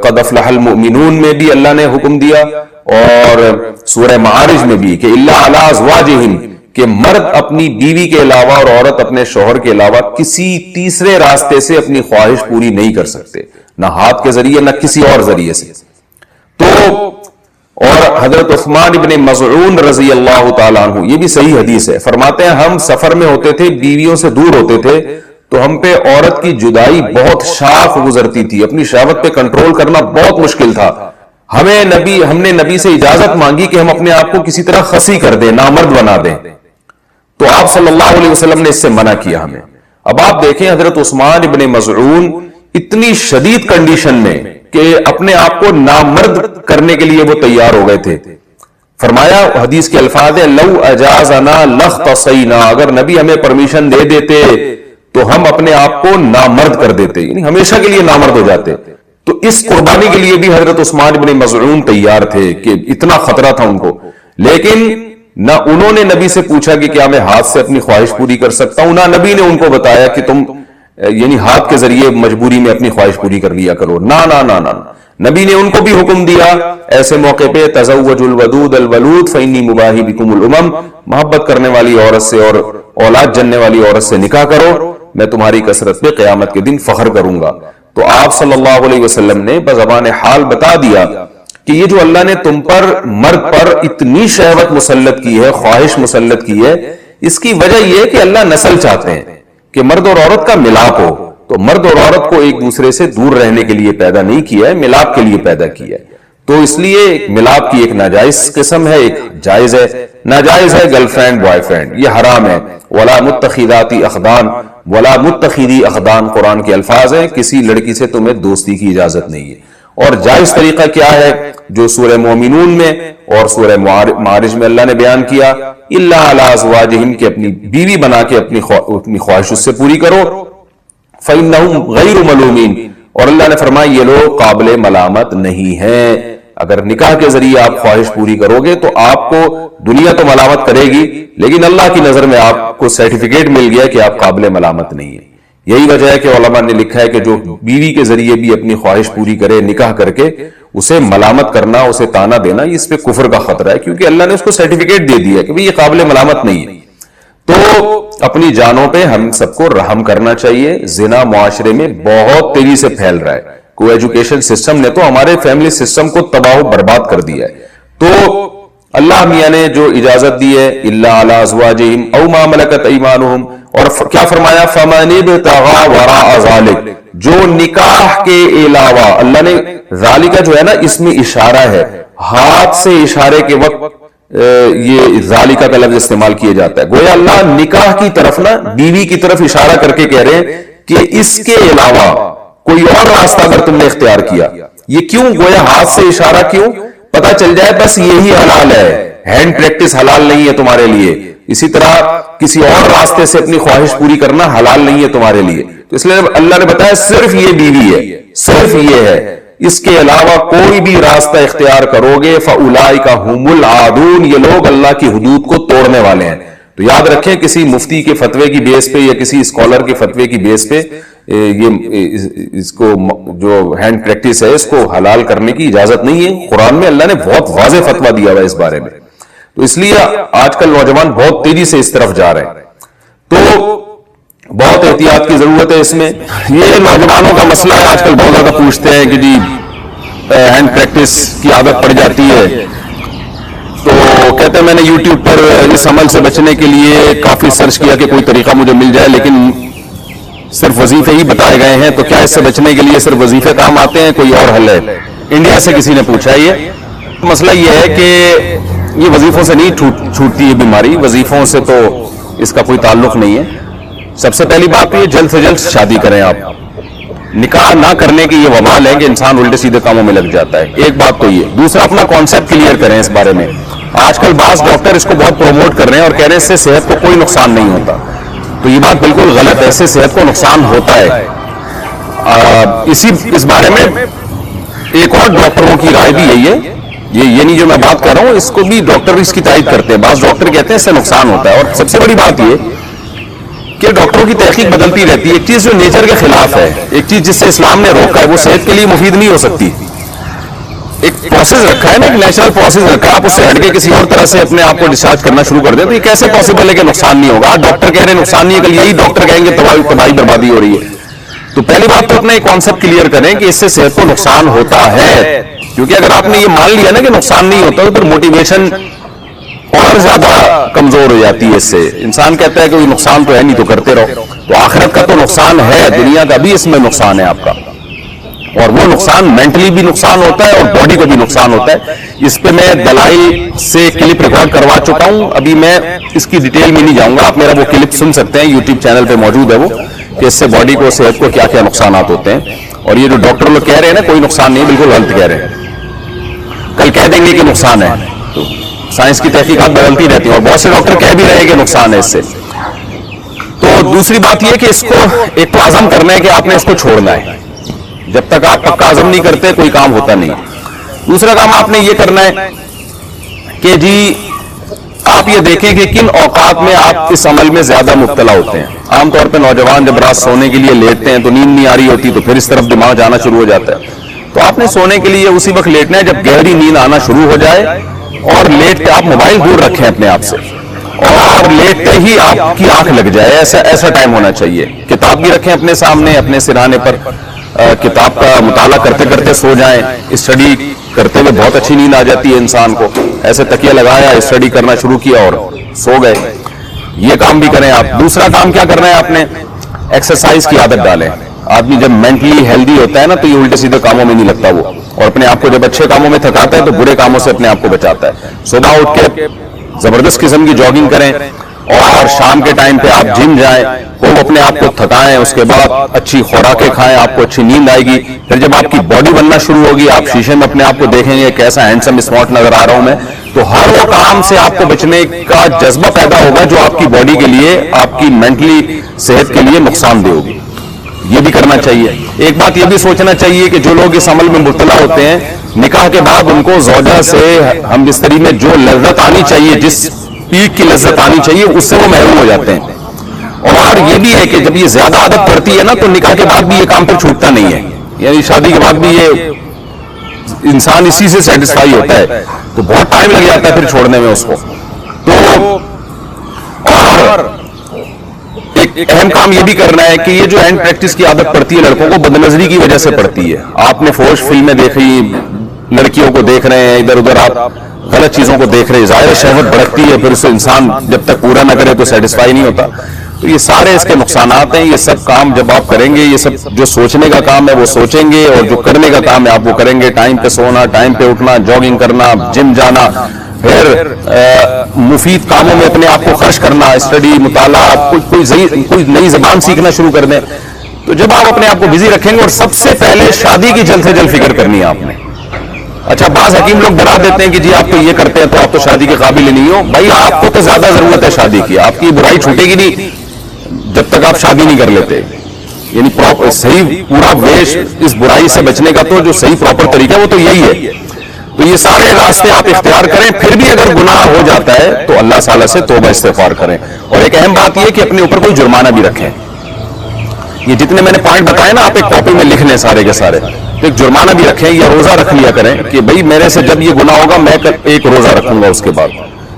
قد افلح المؤمنون میں بھی اللہ نے حکم دیا، اور سورہ معارج میں بھی کہ الا علی ازواجہم، کہ مرد اپنی بیوی کے علاوہ اور عورت اپنے شوہر کے علاوہ کسی تیسرے راستے سے اپنی خواہش پوری نہیں کر سکتے، نہ ہاتھ کے ذریعے نہ کسی اور ذریعے سے۔ تو اور حضرت عثمان ابن مظعون رضی اللہ تعالیٰ عنہ، یہ بھی صحیح حدیث ہے، فرماتے ہیں ہم سفر میں ہوتے تھے، بیویوں سے دور ہوتے تھے، تو ہم پہ عورت کی جدائی بہت شاق گزرتی تھی، اپنی شہوت پہ کنٹرول کرنا بہت مشکل تھا۔ ہم نے نبی سے اجازت مانگی کہ ہم اپنے آپ کو کسی طرح خسی کر دیں، نامرد بنا دیں، تو آپ صلی اللہ علیہ وسلم نے اس سے منع کیا ہمیں۔ اب آپ دیکھیں حضرت عثمان ابن مظعون اتنی شدید کنڈیشن میں کہ اپنے آپ کو نامرد کرنے کے لیے وہ تیار ہو گئے تھے۔ فرمایا حدیث کے الفاظ ہیں لو اجازنا لاختصینا، اگر نبی ہمیں پرمیشن دے دیتے تو ہم اپنے آپ کو نامرد کر دیتے، یعنی ہمیشہ کے لیے نامرد ہو جاتے۔ تو اس قربانی کے لیے بھی حضرت عثمان ابن مظعون تیار تھے کہ اتنا خطرہ تھا ان کو، لیکن نہ انہوں نے نبی سے پوچھا کہ کیا میں ہاتھ سے اپنی خواہش پوری کر سکتا ہوں، نہ نبی نے ان کو بتایا کہ تم یعنی ہاتھ کے ذریعے مجبوری میں اپنی خواہش پوری کر لیا کرو، نہ نہ نہ نہ، نبی نے ان کو بھی حکم دیا ایسے موقع پہ تزوجوا الودود الولود فانی مباہی بکم الامم، محبت کرنے والی عورت سے اور اولاد جننے والی عورت سے نکاح کرو، میں تمہاری کثرت پہ قیامت کے دن فخر کروں گا۔ تو آپ صلی اللہ علیہ وسلم نے بزبان حال بتا دیا کہ یہ جو اللہ نے تم پر مرد پر اتنی شہوت مسلط کی ہے، خواہش مسلط کی ہے، اس کی وجہ یہ ہے کہ اللہ نسل چاہتے ہیں کہ مرد اور عورت کا ملاپ ہو۔ تو مرد اور عورت کو ایک دوسرے سے دور رہنے کے لیے پیدا نہیں کیا ہے، ملاپ کے لیے پیدا کیا ہے۔ تو اس لیے ملاپ کی ایک ناجائز قسم ہے، ایک جائز ہے۔ ناجائز ہے گرل فرینڈ بوائے فرینڈ، یہ حرام ہے۔ ولا متخذات اخدان، ولا متخذی اخدان قرآن کے الفاظ ہیں، کسی لڑکی سے تمہیں دوستی کی اجازت نہیں ہے۔ اور جائز طریقہ کیا ہے جو سورہ مومنون میں اور سورہ معارج میں اللہ نے بیان کیا، الا علی ازواجہم، کہ اپنی بیوی بنا کے اپنی خواہش اس سے پوری کرو، فإنہم غیر ملومین، اور اللہ نے فرمایا یہ لوگ قابل ملامت نہیں ہیں۔ اگر نکاح کے ذریعے آپ خواہش پوری کرو گے تو آپ کو دنیا تو ملامت کرے گی، لیکن اللہ کی نظر میں آپ کو سرٹیفکیٹ مل گیا کہ آپ قابل ملامت نہیں ہیں۔ یہی وجہ ہے کہ علماء نے لکھا ہے کہ جو بیوی کے ذریعے بھی اپنی خواہش پوری کرے نکاح کر کے، اسے ملامت کرنا، اسے تانا دینا، اس پہ کفر کا خطرہ ہے، کیونکہ اللہ نے اس کو سرٹیفکیٹ دے دیا کہ یہ قابل ملامت نہیں ہے۔ تو اپنی جانوں پہ ہم سب کو رحم کرنا چاہیے۔ زنا معاشرے میں بہت تیزی سے پھیل رہا ہے، کو ایجوکیشن سسٹم نے تو ہمارے فیملی سسٹم کو تباہ و برباد کر دیا ہے۔ تو اللہ میاں نے جو اجازت دی ہے الا علی ازواجہم او ما ملکت ایمانہم، اور کیا فرمایا فمن ابتغى وراء ذلک، جو نکاح کے علاوہ، اللہ نے ذالک جو ہے نا اس میں اشارہ ہے، ہاتھ سے اشارے کے وقت یہ ذالکہ کا لفظ استعمال کیا جاتا ہے، گویا اللہ نکاح کی طرف نا بیوی کی طرف اشارہ کر کے کہہ رہے ہیں کہ اس کے علاوہ کوئی اور راستہ اگر تم نے اختیار کیا، یہ کیوں گویا ہاتھ سے اشارہ کیوں؟ پتہ چل جائے بس یہی حلال ہے، ہینڈ پریکٹس حلال نہیں ہے تمہارے لیے، اسی طرح کسی اور راستے سے اپنی خواہش پوری کرنا حلال نہیں ہے تمہارے لیے۔ تو اس لیے اللہ نے بتایا صرف یہ بیوی ہے، صرف یہ ہے، اس کے علاوہ کوئی بھی راستہ اختیار کرو گے فَأُولَئِكَ هُمُ الْعَادُونَ، یہ لوگ اللہ کی حدود کو توڑنے والے ہیں۔ تو یاد رکھیں کسی مفتی کے فتوے کی بیس پہ یا کسی اسکالر کے فتوے کی بیس پہ یہ اس کو جو ہینڈ پریکٹس ہے اس کو حلال کرنے کی اجازت نہیں ہے۔ قرآن میں اللہ نے بہت واضح فتویٰ دیا ہوا ہے اس بارے میں، تو اس لیے آج کل نوجوان بہت تیزی سے اس طرف جا رہے ہیں، تو بہت احتیاط کی ضرورت ہے اس میں۔ یہ نوجوانوں کا مسئلہ ہے، آج کل بہت زیادہ پوچھتے ہیں کہ جی ہینڈ پریکٹس کی عادت پڑ جاتی ہے، تو کہتے ہیں میں نے یوٹیوب پر اس عمل سے بچنے کے لیے کافی سرچ کیا کہ کوئی طریقہ مجھے مل جائے، لیکن صرف وظیفے ہی بتائے گئے ہیں، تو کیا اس سے بچنے کے لیے صرف وظیفے کام آتے ہیں، کوئی اور حل ہے؟ انڈیا سے کسی نے پوچھا، یہ مسئلہ یہ ہے کہ یہ وظیفوں سے نہیں چھوٹتی ہے بیماری، وظیفوں سے تو اس کا کوئی تعلق نہیں ہے۔ سب سے پہلی بات یہ جلد سے جلد شادی کریں آپ، نکاح نہ کرنے کی یہ وبال ہے کہ انسان الٹے سیدھے کاموں میں لگ جاتا ہے، ایک بات تو یہ۔ دوسرا اپنا کانسیپٹ کلیئر کریں اس بارے میں۔ آج کل بعض ڈاکٹر اس کو بہت پروموٹ کر رہے ہیں اور کہہ رہے ہیں اس سے صحت کو کوئی نقصان نہیں ہوتا، تو یہ بات بالکل غلط ہے، اس سے صحت کو نقصان ہوتا ہے۔ اس بارے میں ایک اور ڈاکٹروں کی رائے بھی یہی ہے، یہ نہیں جو میں بات کر رہا ہوں، اس کو بھی ڈاکٹر اس کی تائید کرتے ہیں، بعض ڈاکٹر کہتے ہیں اس سے نقصان ہوتا ہے۔ اور سب سے بڑی بات یہ کہ ڈاکٹروں کی تحقیق بدلتی رہتی ہے. ایک چیز جو نیچر کے خلاف ہے, ایک چیز جس سے اسلام نے روکا ہے, وہ صحت کے لیے مفید نہیں ہو سکتی. ایک پروسیس رکھا ہے نا, ایک نیچرل پروسیس رکھا ہے, آپ اس سے ہٹ کے کسی اور طرح سے اپنے آپ کو ڈسچارج کرنا شروع کر دیں تو یہ کیسے پاسبل ہے کہ نقصان نہیں ہوگا؟ ڈاکٹر کہہ رہے ہیں نقصان نہیں ہے, کل یہی ڈاکٹر کہیں گے تباہی بربادی ہو رہی ہے. تو پہلی بات تو اپنا ایک کانسیپٹ کلیئر کریں کہ اس سے صحت کو نقصان ہوتا ہے, کیونکہ اگر آپ نے یہ مان لیا نا کہ نقصان نہیں ہوتا تو پھر موٹیویشن اور زیادہ کمزور ہو جاتی ہے. اس سے انسان کہتا ہے کہ کوئی نقصان تو ہے نہیں تو کرتے رہو. تو آخرت کا تو نقصان ہے, دنیا کا بھی اس میں نقصان ہے آپ کا, اور وہ نقصان مینٹلی بھی نقصان ہوتا ہے اور باڈی کو بھی نقصان ہوتا ہے. اس پہ میں دلائل سے کلپ ریکارڈ کروا چکا ہوں, ابھی میں اس کی ڈیٹیل میں نہیں جاؤں گا. آپ میرا وہ کلپ سن سکتے ہیں, یوٹیوب چینل پہ موجود ہے وہ, کہ اس سے باڈی کو, صحت کو کیا کیا نقصانات ہوتے ہیں. اور یہ جو ڈاکٹر لوگ کہہ رہے ہیں نا کوئی نقصان نہیں, بالکل غلط کہہ رہے ہیں. کل کہہ دیں گے کہ نقصان ہے, تو سائنس کی تحقیقات بدلتی رہتی ہیں اور بہت سے ڈاکٹر کہہ بھی رہے ہیں کہ نقصان ہے اس سے. تو دوسری بات یہ کہ اس کو ایک تو عزم کرنا ہے کہ آپ نے اس کو چھوڑنا ہے. جب تک آپ پکا عزم نہیں کرتے کوئی کام ہوتا نہیں. دوسرا کام آپ نے یہ کرنا ہے کہ جی آپ یہ دیکھیں کہ کن اوقات میں آپ اس عمل میں زیادہ مبتلا ہوتے ہیں. عام طور پہ نوجوان جب رات سونے کے لیے لیٹتے ہیں تو نیند نہیں آ رہی ہوتی, تو پھر اس طرف دماغ جانا شروع ہو جاتا ہے. تو آپ نے سونے کے لیے اسی وقت لیٹنا ہے جب گہری نیند آنا شروع ہو جائے, اور لیٹ کے آپ موبائل دور رکھیں اپنے آپ سے, اور لیٹتے ہی آپ کی آنکھ لگ جائے, ایسا ٹائم ہونا چاہیے. کتاب بھی رکھیں اپنے سامنے, اپنے سرہانے پر, کتاب کا مطالعہ کرتے کرتے سو جائیں. اسٹڈی کرتے ہوئے بہت اچھی نیند آ جاتی ہے انسان کو, ایسے تکیہ لگایا, اسٹڈی کرنا شروع کیا اور سو گئے. یہ کام بھی کریں آپ. دوسرا کام کیا کرنا ہے آپ نے, ایکسرسائز کی عادت ڈالیں. آدمی جب مینٹلی ہیلدی ہوتا ہے نا تو یہ الٹے سیدھے کاموں میں نہیں لگتا وہ, اور اپنے آپ کو جب اچھے کاموں میں تھکاتا ہے تو برے کاموں سے اپنے آپ کو بچاتا ہے. صبح اٹھ کے زبردست قسم کی جاگنگ کریں, اور شام کے ٹائم پہ آپ جم جائیں, خوب اپنے آپ کو تھکائیں, اس کے بعد اچھی خوراکیں کھائیں, آپ کو اچھی نیند آئے گی. پھر جب آپ کی باڈی بننا شروع ہوگی, آپ شیشے میں اپنے آپ کو دیکھیں گے کیسا ہینڈسم اسمارٹ نظر آ رہا ہوں میں, تو ہر وہ کام سے آپ کو بچنے کا جذبہ پیدا ہوگا جو آپ کی باڈی کے لیے, آپ کی مینٹلی صحت کے لیے نقصان دہ ہوگی. یہ بھی کرنا چاہیے. ایک بات یہ بھی سوچنا چاہیے کہ جو لوگ اس عمل میں مبتلا ہوتے ہیں, نکاح کے بعد ان کو زوجہ سے ہم بستری میں جو لذت آنی چاہیے, جس پیک کی لذت آنی چاہیے, اس سے وہ محروم ہو جاتے ہیں. اور یہ بھی ہے کہ جب یہ زیادہ عادت پڑتی ہے نا تو نکاح کے بعد بھی یہ کام پھر چھوٹتا نہیں ہے, یعنی شادی کے بعد بھی یہ انسان اسی سے سیٹسفائی ہوتا ہے, تو بہت ٹائم لگ جاتا ہے پھر چھوڑنے میں اس کو. تو اور ایک اہم کام یہ بھی کرنا ہے کہ یہ جو ہینڈ پریکٹس کی عادت پڑتی ہے لڑکوں کو, بدنظری کی وجہ سے پڑتی ہے. آپ نے فوش فلمیں دیکھی, لڑکیوں کو دیکھ رہے ہیں ادھر ادھر, آپ غلط چیزوں کو دیکھ رہے ہیں, ظاہر شہوت بڑھتی ہے, پھر اسے انسان جب تک پورا نہ کرے تو سیٹسفائی نہیں ہوتا. تو یہ سارے اس کے نقصانات ہیں. یہ سب کام جب آپ کریں گے, یہ سب جو سوچنے کا کام ہے وہ سوچیں گے, اور جو کرنے کا کام ہے آپ وہ کریں گے. ٹائم پہ سونا, ٹائم پہ اٹھنا, جاگنگ کرنا, جم جانا, پھر مفید کاموں میں اپنے آپ کو خرچ کرنا, اسٹڈی, مطالعہ, کوئی نئی زبان سیکھنا شروع کر دیں. تو جب آپ اپنے آپ کو بزی رکھیں گے, اور سب سے پہلے شادی کی جلد سے جلد فکر کرنی ہے آپ نے. اچھا, بعض حکیم لوگ ڈرا دیتے ہیں کہ جی آپ تو یہ کرتے ہیں تو آپ تو شادی کے قابل ہی نہیں ہو. بھائی آپ کو تو زیادہ ضرورت ہے شادی کی, آپ کی برائی چھوٹے گی نہیں جب تک آپ شادی نہیں کر لیتے. یعنی صحیح پورا ویش اس برائی سے بچنے کا تو جو صحیح پراپر طریقہ ہے وہ تو یہی ہے. تو یہ سارے راستے آپ اختیار کریں. پھر بھی اگر گناہ ہو جاتا ہے تو اللہ تعالیٰ سے توبہ استغفار کریں. اور ایک اہم بات یہ کہ اپنے اوپر کوئی جرمانہ بھی رکھیں. یہ جتنے میں نے پوائنٹ بتائے نا, آپ ایک کاپی میں لکھ لیں سارے کے سارے. تو ایک جرمانہ بھی رکھیں, یا روزہ رکھ لیا کریں کہ بھائی میرے سے جب یہ گناہ ہوگا میں ایک روزہ رکھوں گا اس کے بعد,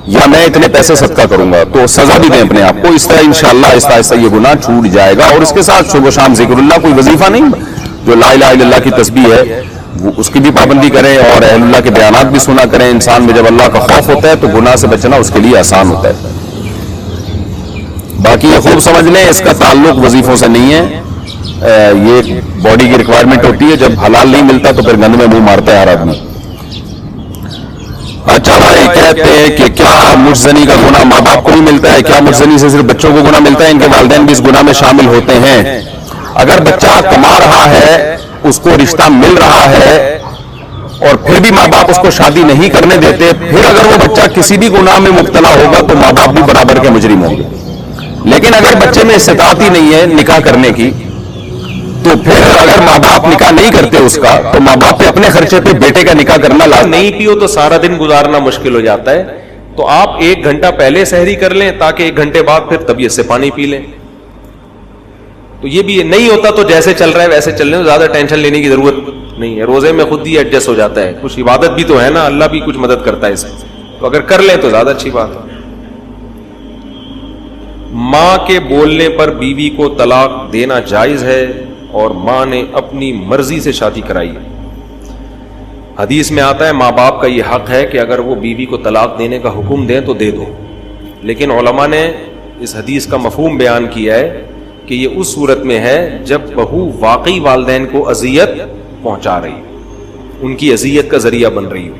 یا میں اتنے پیسے صدقہ کروں گا. تو سزا بھی دیں اپنے آپ کو. اس طرح انشاءاللہ آہستہ آہستہ یہ گناہ چھوٹ جائے گا. اور اس کے ساتھ صبح و شام ذکر اللہ, کوئی وظیفہ نہیں, جو لا الہ الا اللہ کی تسبیح ہے اس کی بھی پابندی کریں, اور اہل اللہ کے بیانات بھی سنا کریں. انسان میں جب اللہ کا خوف ہوتا ہے تو گناہ سے بچنا اس کے لیے آسان ہوتا ہے. باقی یہ خوب سمجھ لیں, اس کا تعلق وظیفوں سے نہیں ہے. یہ باڈی کی ریکوائرمنٹ ہوتی ہے. جب حلال نہیں ملتا تو پھر گند میں منہ مارتا ہے ہر آدمی. اچھا بھائی, کہتے ہیں کہ کیا مجزنی کا گناہ ماں باپ کو نہیں ملتا ہے؟ کیا مجزنی سے صرف بچوں کو گناہ ملتا ہے؟ ان کے والدین بھی اس گناہ میں شامل ہوتے ہیں؟ اگر بچہ کما رہا ہے, اس کو رشتہ مل رہا ہے, اور پھر بھی ماں باپ اس کو شادی نہیں کرنے دیتے, پھر اگر وہ بچہ کسی بھی گناہ میں مبتلا ہوگا تو ماں باپ بھی برابر کے مجرم ہوں گے. لیکن اگر بچے میں استطاعت ہی نہیں ہے نکاح کرنے کی, تو پھر اگر ماں باپ نکاح نہیں کرتے اس کا, تو ماں باپ پہ اپنے خرچے پہ بیٹے کا نکاح کرنا لازم. نہیں پیو تو سارا دن گزارنا مشکل ہو جاتا ہے, تو آپ 1 گھنٹہ پہلے سحری کر لیں تاکہ 1 گھنٹے بعد پھر طبیعت سے پانی پی لیں. تو یہ بھی نہیں ہوتا تو جیسے چل رہا ہے ویسے چل رہے ہیں, زیادہ ٹینشن لینے کی ضرورت نہیں ہے. روزے میں خود ہی ایڈجسٹ ہو جاتا ہے, کچھ عبادت بھی تو ہے نا, اللہ بھی کچھ مدد کرتا ہے اس میں, تو اگر کر لیں تو زیادہ اچھی بات ہے. ماں کے بولنے پر بیوی کو طلاق دینا جائز ہے اور ماں نے اپنی مرضی سے شادی کرائی. حدیث میں آتا ہے ماں باپ کا یہ حق ہے کہ اگر وہ بیوی کو طلاق دینے کا حکم دیں تو دے دو, لیکن علماء نے اس حدیث کا مفہوم بیان کیا ہے کہ یہ اس صورت میں ہے جب بہو واقعی والدین کو اذیت پہنچا رہی ہو, ان کی اذیت کا ذریعہ بن رہی ہو.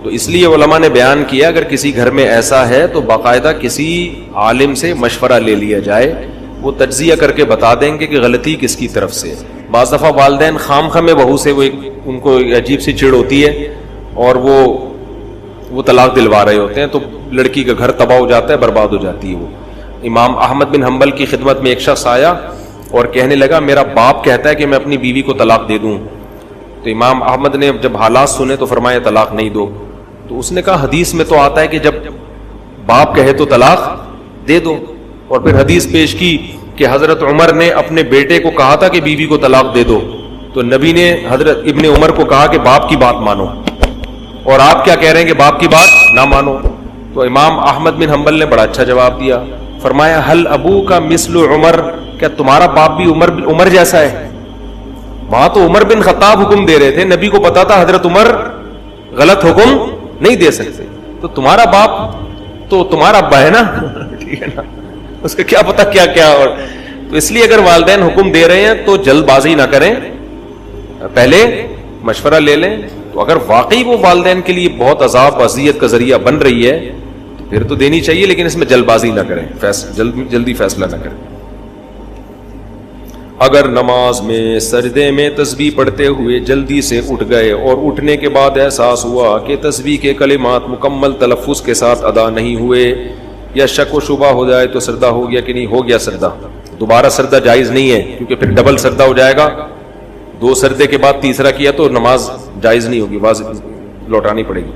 تو اس لیے علماء نے بیان کیا اگر کسی گھر میں ایسا ہے تو باقاعدہ کسی عالم سے مشورہ لے لیا جائے, وہ تجزیہ کر کے بتا دیں گے کہ غلطی کس کی طرف سے. بعض دفعہ والدین خام خواہ میں بہو سے وہ ان کو عجیب سی چڑ ہوتی ہے اور وہ طلاق دلوا رہے ہوتے ہیں, تو لڑکی کا گھر تباہ ہو جاتا ہے, برباد ہو جاتی ہے وہ. امام احمد بن حنبل کی خدمت میں ایک شخص آیا اور کہنے لگا میرا باپ کہتا ہے کہ میں اپنی بیوی کو طلاق دے دوں. تو امام احمد نے جب حالات سنے تو فرمایا طلاق نہیں دو. تو اس نے کہا حدیث میں تو آتا ہے کہ جب باپ کہے تو طلاق دے دو, اور پھر حدیث پیش کی کہ حضرت عمر نے اپنے بیٹے کو کہا تھا کہ بیوی کو طلاق دے دو, تو نبی نے حضرت ابن عمر کو کہا کہ باپ کی بات مانو, اور آپ کیا کہہ رہے ہیں کہ باپ کی بات نہ مانو. تو امام احمد بن حنبل نے بڑا اچھا جواب دیا, فرمایا حل ابو کا مثل عمر, کیا تمہارا باپ بھی عمر جیسا ہے؟ وہاں تو عمر بن خطاب حکم دے رہے تھے, نبی کو پتا تھا حضرت عمر غلط حکم نہیں دے سکتے, تو تمہارا باپ تو تمہارا ابا ہے نا, ٹھیک ہے نا, اس کا کیا پتا کیا کیا. اور تو اس لیے اگر والدین حکم دے رہے ہیں تو جلد بازی نہ کریں, پہلے مشورہ لے لیں. تو اگر واقعی وہ والدین کے لیے بہت عذاب اذیت کا ذریعہ بن رہی ہے تو پھر تو دینی چاہیے, لیکن اس میں جلد بازی نہ کریں, جلدی فیصلہ نہ کریں. اگر نماز میں سجدے میں تسبیح پڑھتے ہوئے جلدی سے اٹھ گئے اور اٹھنے کے بعد احساس ہوا کہ تسبیح کے کلمات مکمل تلفظ کے ساتھ ادا نہیں ہوئے, یا شک و شبہ ہو جائے تو سجدہ ہو گیا کہ نہیں ہو گیا سجدہ, دوبارہ سجدہ جائز نہیں ہے کیونکہ پھر ڈبل سجدہ ہو جائے گا. 2 سجدے کے بعد تیسرا کیا تو نماز جائز نہیں ہوگی, واضح لوٹانی پڑے گی.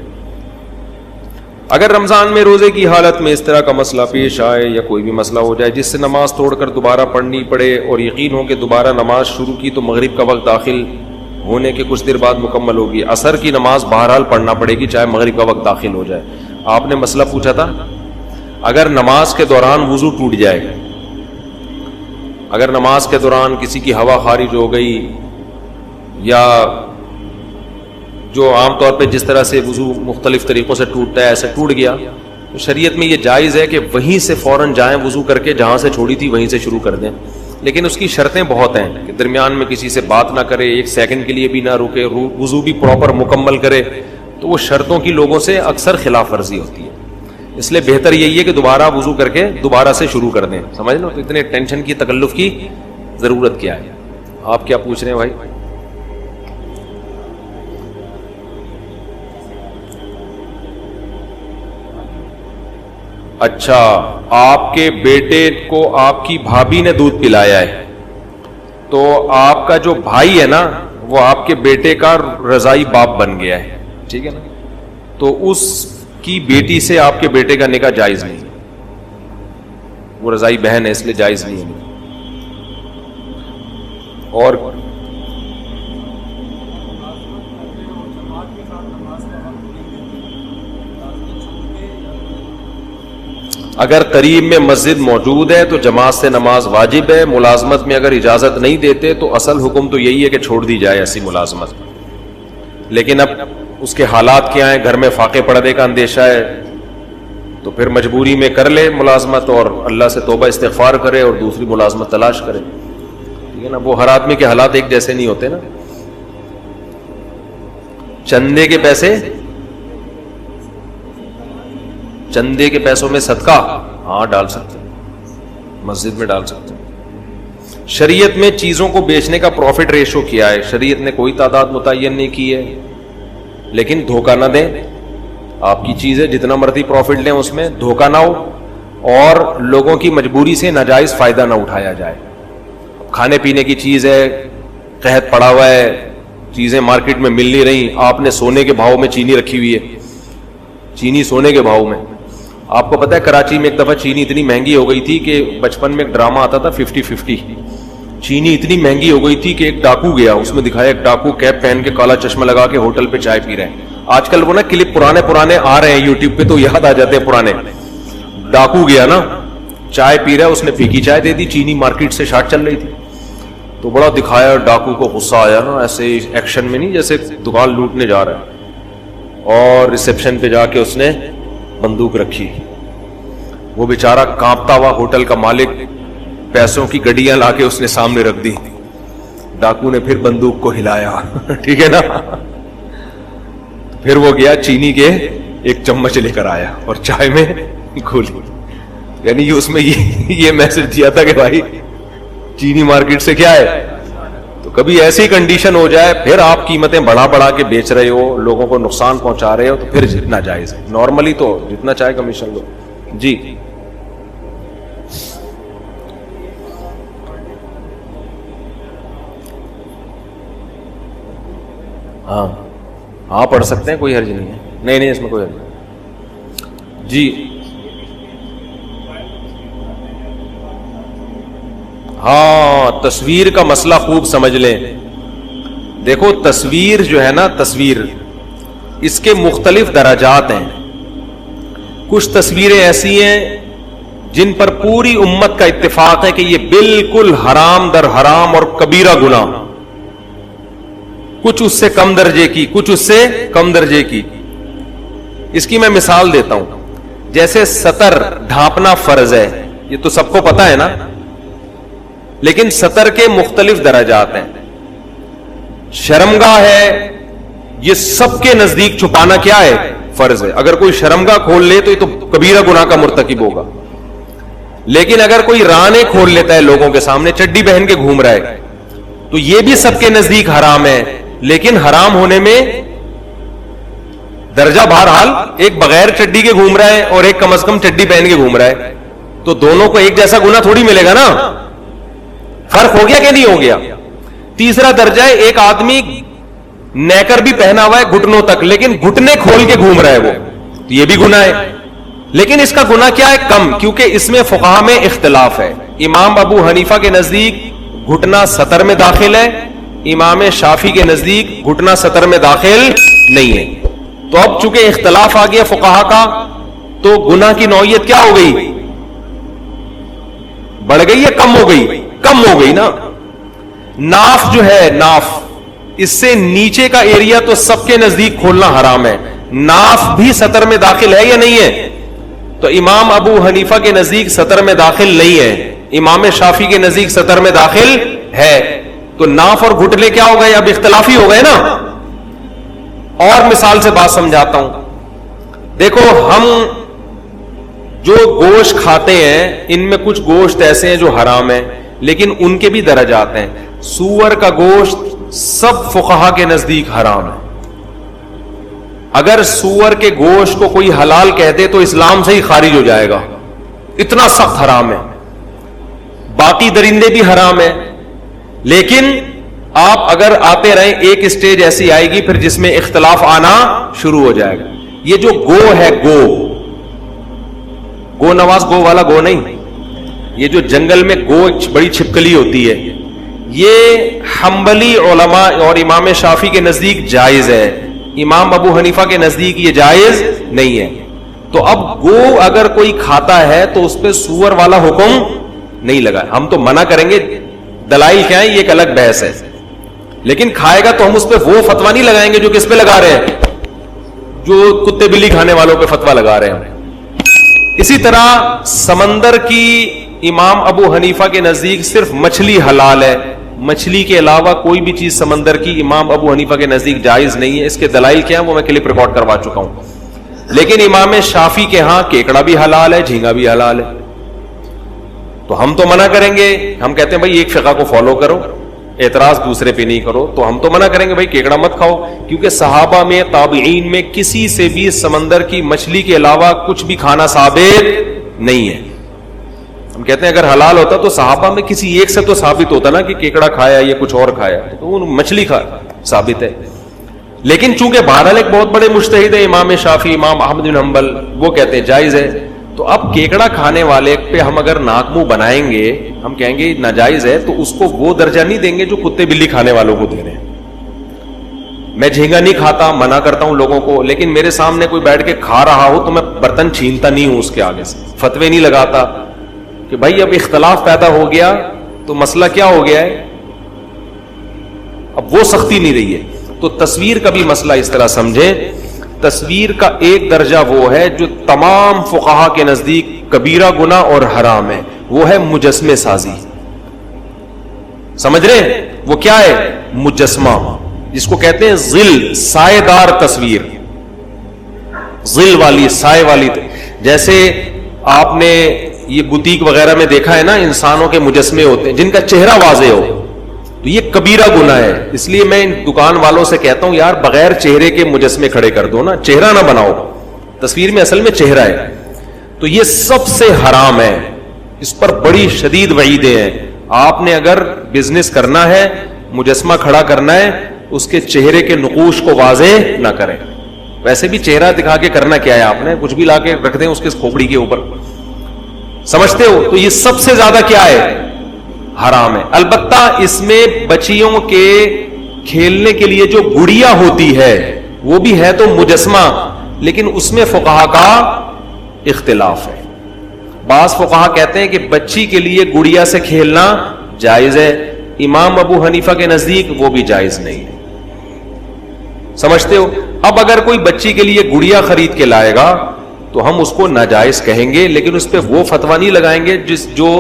اگر رمضان میں روزے کی حالت میں اس طرح کا مسئلہ پیش آئے یا کوئی بھی مسئلہ ہو جائے جس سے نماز توڑ کر دوبارہ پڑھنی پڑے اور یقین ہو کہ دوبارہ نماز شروع کی تو مغرب کا وقت داخل ہونے کے کچھ دیر بعد مکمل ہوگی, عصر کی نماز بہرحال پڑھنا پڑے گی چاہے مغرب کا وقت داخل ہو جائے. آپ نے مسئلہ پوچھا تھا اگر نماز کے دوران وضو ٹوٹ جائے, اگر نماز کے دوران کسی کی ہوا خارج ہو گئی یا جو عام طور پہ جس طرح سے وضو مختلف طریقوں سے ٹوٹتا ہے ایسے ٹوٹ گیا, تو شریعت میں یہ جائز ہے کہ وہیں سے فوراً جائیں وضو کر کے, جہاں سے چھوڑی تھی وہیں سے شروع کر دیں. لیکن اس کی شرطیں بہت ہیں کہ درمیان میں کسی سے بات نہ کرے, 1 سیکنڈ کے لیے بھی نہ رکے, وضو بھی پراپر مکمل کرے. تو وہ شرطوں کی لوگوں سے اکثر خلاف ورزی ہوتی ہے, اس لیے بہتر یہی ہے کہ دوبارہ وضو کر کے دوبارہ سے شروع کر دیں. سمجھ لو, تو اتنے ٹینشن کی تکلف کی ضرورت کیا ہے. آپ کیا پوچھ رہے ہیں بھائی؟ اچھا, آپ کے بیٹے کو آپ کی بھابھی نے دودھ پلایا ہے, تو آپ کا جو بھائی ہے نا وہ آپ کے بیٹے کا رضائی باپ بن گیا ہے, ٹھیک ہے نا, تو اس کی بیٹی سے آپ کے بیٹے کا نکاح جائز نہیں, وہ رضائی بہن ہے اس لیے جائز نہیں ہے. اور اگر قریب میں مسجد موجود ہے تو جماعت سے نماز واجب ہے. ملازمت میں اگر اجازت نہیں دیتے تو اصل حکم تو یہی ہے کہ چھوڑ دی جائے ایسی ملازمت, لیکن اب اس کے حالات کیا ہیں, گھر میں فاقے پردے کا اندیشہ ہے تو پھر مجبوری میں کر لے ملازمت اور اللہ سے توبہ استغفار کرے اور دوسری ملازمت تلاش کرے, ٹھیک ہے نا. وہ ہر آدمی کے حالات ایک جیسے نہیں ہوتے نا. چندے کے پیسے, چندے کے پیسوں میں صدقہ ہاں ڈال سکتے ہیں, مسجد میں ڈال سکتے ہیں. شریعت میں چیزوں کو بیچنے کا پروفٹ ریشو کیا ہے, شریعت نے کوئی تعداد متعین نہیں کی ہے, لیکن دھوکہ نہ دیں. آپ کی چیز ہے, جتنا مرضی پروفٹ لیں, اس میں دھوکہ نہ ہو اور لوگوں کی مجبوری سے ناجائز فائدہ نہ اٹھایا جائے. کھانے پینے کی چیز ہے, قحط پڑا ہوا ہے, چیزیں مارکیٹ میں مل نہیں رہی, آپ نے سونے کے بھاؤ میں چینی رکھی ہوئی ہے, چینی سونے کے بھاؤ میں. آپ کو پتا ہے کراچی میں ایک دفعہ چینی اتنی مہنگی ہو گئی تھی کہ بچپن میں ایک ڈرامہ آتا تھا 50-50, چینی اتنی مہنگی ہو گئی تھی کہ ایک ڈاکو گیا, اس میں دکھایا ایک ڈاکو کیپ پہن کے کالا چشمہ لگا کے ہوٹل پہ چائے پی رہے ہیں. آج کل وہ نا کلپ پرانے آ رہے ہیں یوٹیوب پہ تو یاد آ جاتے ہیں پرانے. ڈاکو گیا نا, چائے پی رہا ہے, اس نے پھیکی چائے دے دی, چینی مارکیٹ سے شارٹ چل رہی تھی, تو بڑا دکھایا, ڈاکو کو غصہ آیا نا, ایسے ایکشن میں نہیں جیسے دکان لوٹنے جا رہا ہے, اور ریسیپشن پہ جا کے اس نے بندوق رکھی. وہ بیچارہ کانپتا ہوا ہوٹل کا مالک پیسوں کی گڈیاں لا کے اس نے سامنے رکھ دی. ڈاکو نے پھر بندوق کو ہلایا, ٹھیک ہے نا, پھر وہ گیا چینی کے ایک چمچ لے کر آیا اور چائے میں گھولی. یعنی اس میں یہ میسج دیا تھا کہ بھائی چینی مارکیٹ سے کیا ہے. تو کبھی ایسی کنڈیشن ہو جائے پھر آپ قیمتیں بڑھا کے بیچ رہے ہو, لوگوں کو نقصان پہنچا رہے ہو, تو پھر جتنا جائز ہے. نارملی تو جتنا چاہے کمیشن لو. جی ہاں آپ پڑھ سکتے ہیں, کوئی حرج نہیں ہے. نہیں اس میں کوئی حرج نہیں. جی ہاں, تصویر کا مسئلہ خوب سمجھ لیں. دیکھو تصویر جو ہے نا, تصویر اس کے مختلف درجات ہیں. کچھ تصویریں ایسی ہیں جن پر پوری امت کا اتفاق ہے کہ یہ بالکل حرام در حرام اور کبیرہ گناہ. کچھ اس سے کم درجے کی, کچھ اس سے کم درجے کی. اس کی میں مثال دیتا ہوں. جیسے سطر ڈھانپنا فرض ہے, یہ تو سب کو پتا ہے نا, لیکن سطر کے مختلف درجات ہیں. شرمگاہ ہے, یہ سب کے نزدیک چھپانا کیا ہے, فرض ہے. اگر کوئی شرمگاہ کھول لے تو یہ تو کبیرہ گناہ کا مرتکب ہوگا. لیکن اگر کوئی رانے کھول لیتا ہے لوگوں کے سامنے, چڈی پہن کے گھوم رہا ہے, تو یہ بھی سب کے نزدیک حرام ہے. لیکن حرام ہونے میں درجہ بہرحال, ایک بغیر چڈی کے گھوم رہا ہے اور ایک کم از کم چڈی پہن کے گھوم رہا ہے, تو دونوں کو ایک جیسا گناہ تھوڑی ملے گا نا. فرق ہو گیا کہ نہیں ہو گیا. تیسرا درجہ ہے, ایک آدمی نیکر بھی پہنا ہوا ہے گھٹنوں تک, لیکن گھٹنے کھول کے گھوم رہا ہے, وہ یہ بھی گناہ ہے. لیکن اس کا گناہ کیا ہے, کم, کیونکہ اس میں فقہا میں اختلاف ہے. امام ابو حنیفہ کے نزدیک گھٹنا سطر میں داخل ہے, امام شافعی کے نزدیک گھٹنا سطر میں داخل نہیں ہے. تو اب چونکہ اختلاف آ گیا فقہا کا, تو گناہ کی نوعیت کیا ہو گئی, بڑھ گئی یا کم ہو گئی, کم ہو گئی نا. ناف جو ہے, ناف, اس سے نیچے کا ایریا تو سب کے نزدیک کھولنا حرام ہے. ناف بھی سطر میں داخل ہے یا نہیں ہے؟ تو امام ابو حنیفہ کے نزدیک سطر میں داخل نہیں ہے, امام شافعی کے نزدیک سطر میں داخل ہے. تو ناف اور گھٹنے کیا ہو گئے, اب اختلافی ہو گئے نا. اور مثال سے بات سمجھاتا ہوں. دیکھو ہم جو گوشت کھاتے ہیں ان میں کچھ گوشت ایسے ہیں جو حرام ہیں, لیکن ان کے بھی درجات ہیں. سور کا گوشت سب فقہا کے نزدیک حرام ہے. اگر سور کے گوشت کو کوئی حلال کہہ دے تو اسلام سے ہی خارج ہو جائے گا, اتنا سخت حرام ہے. باقی درندے بھی حرام ہیں, لیکن آپ اگر آتے رہیں ایک اسٹیج ایسی آئے گی پھر جس میں اختلاف آنا شروع ہو جائے گا. یہ جو گو ہے, گو نواز گو والا گو نہیں, یہ جو جنگل میں گو بڑی چھپکلی ہوتی ہے, یہ حنبلی علماء اور امام شافعی کے نزدیک جائز ہے, امام ابو حنیفہ کے نزدیک یہ جائز نہیں ہے. تو اب گو اگر کوئی کھاتا ہے تو اس پہ سور والا حکم نہیں لگا. ہم تو منع کریں گے, دلائل کیا ہے یہ ایک الگ بحث ہے, لیکن کھائے گا تو ہم اس پہ وہ فتوا نہیں لگائیں گے جو کس پہ لگا رہے ہیں, جو کتے بلی کھانے والوں پہ فتوا لگا رہے ہیں. اسی طرح سمندر کی امام ابو حنیفہ کے نزدیک صرف مچھلی حلال ہے, مچھلی کے علاوہ کوئی بھی چیز سمندر کی امام ابو حنیفہ کے نزدیک جائز نہیں ہے. اس کے دلائل کیا ہیں وہ میں کلپ ریکارڈ کروا چکا ہوں. لیکن امام شافعی کے ہاں کیکڑا بھی حلال ہے, جھینگا بھی حلال ہے. تو ہم تو منع کریں گے, ہم کہتے ہیں بھائی ایک فقہ کو فالو کرو, اعتراض دوسرے پہ نہیں کرو. تو ہم تو منع کریں گے بھائی کیکڑا مت کھاؤ, کیونکہ صحابہ میں تابعین میں کسی سے بھی سمندر کی مچھلی کے علاوہ کچھ بھی کھانا ثابت نہیں ہے. ہم کہتے ہیں اگر حلال ہوتا تو صحابہ میں کسی ایک سے تو ثابت ہوتا نا کہ کیکڑا کھایا یا کچھ اور کھایا, تو وہ مچھلی ثابت ہے. لیکن چونکہ بہرحال ایک بہت بڑے مجتہد ہیں امام شافعی, امام احمد بن حنبل, وہ کہتے ہیں جائز ہے. تو اب کیکڑا کھانے والے پہ ہم اگر ناک منہ بنائیں گے, ہم کہیں گے ناجائز ہے, تو اس کو وہ درجہ نہیں دیں گے جو کتے بلی کھانے والوں کو دے رہے ہیں. میں جھینگا نہیں کھاتا, منع کرتا ہوں لوگوں کو, لیکن میرے سامنے کوئی بیٹھ کے کھا رہا ہو تو میں برتن چھینتا نہیں ہوں اس کے آگے سے, فتوے نہیں لگاتا کہ بھائی اب اختلاف پیدا ہو گیا تو مسئلہ کیا ہو گیا ہے, اب وہ سختی نہیں رہی ہے. تو تصویر کا بھی مسئلہ اس طرح سمجھیں, تصویر کا ایک درجہ وہ ہے جو تمام فقہا کے نزدیک کبیرہ گناہ اور حرام ہے, وہ ہے مجسمے سازی. سمجھ رہے ہیں وہ کیا ہے؟ مجسمہ, جس کو کہتے ہیں ظل, سائے دار تصویر, ظل والی, سائے والی. جیسے آپ نے یہ بوتیک وغیرہ میں دیکھا ہے نا, انسانوں کے مجسمے ہوتے ہیں جن کا چہرہ واضح ہو, تو یہ کبیرہ گناہ ہے. اس لیے میں ان دکان والوں سے کہتا ہوں یار بغیر چہرے کے مجسمے کھڑے کر دو نا, چہرہ نہ بناؤ, تصویر میں اصل میں چہرہ ہے. تو یہ سب سے حرام ہے, اس پر بڑی شدید وعیدیں ہیں. آپ نے اگر بزنس کرنا ہے, مجسمہ کھڑا کرنا ہے, اس کے چہرے کے نقوش کو واضح نہ کریں. ویسے بھی چہرہ دکھا کے کرنا کیا ہے, آپ نے کچھ بھی لا کے رکھ دیں اس کے کھوپڑی کے اوپر, سمجھتے ہو؟ تو یہ سب سے زیادہ کیا ہے؟ حرام ہے. البتہ اس میں بچیوں کے کھیلنے کے لیے جو گڑیا ہوتی ہے وہ بھی ہے تو مجسمہ, لیکن اس میں فقہا کا اختلاف ہے. بعض فقہا کہتے ہیں کہ بچی کے لیے گڑیا سے کھیلنا جائز ہے, امام ابو حنیفہ کے نزدیک وہ بھی جائز نہیں ہے. سمجھتے ہو؟ اب اگر کوئی بچی کے لیے گڑیا خرید کے لائے گا تو ہم اس کو ناجائز کہیں گے, لیکن اس پہ وہ فتویٰ نہیں لگائیں گے جو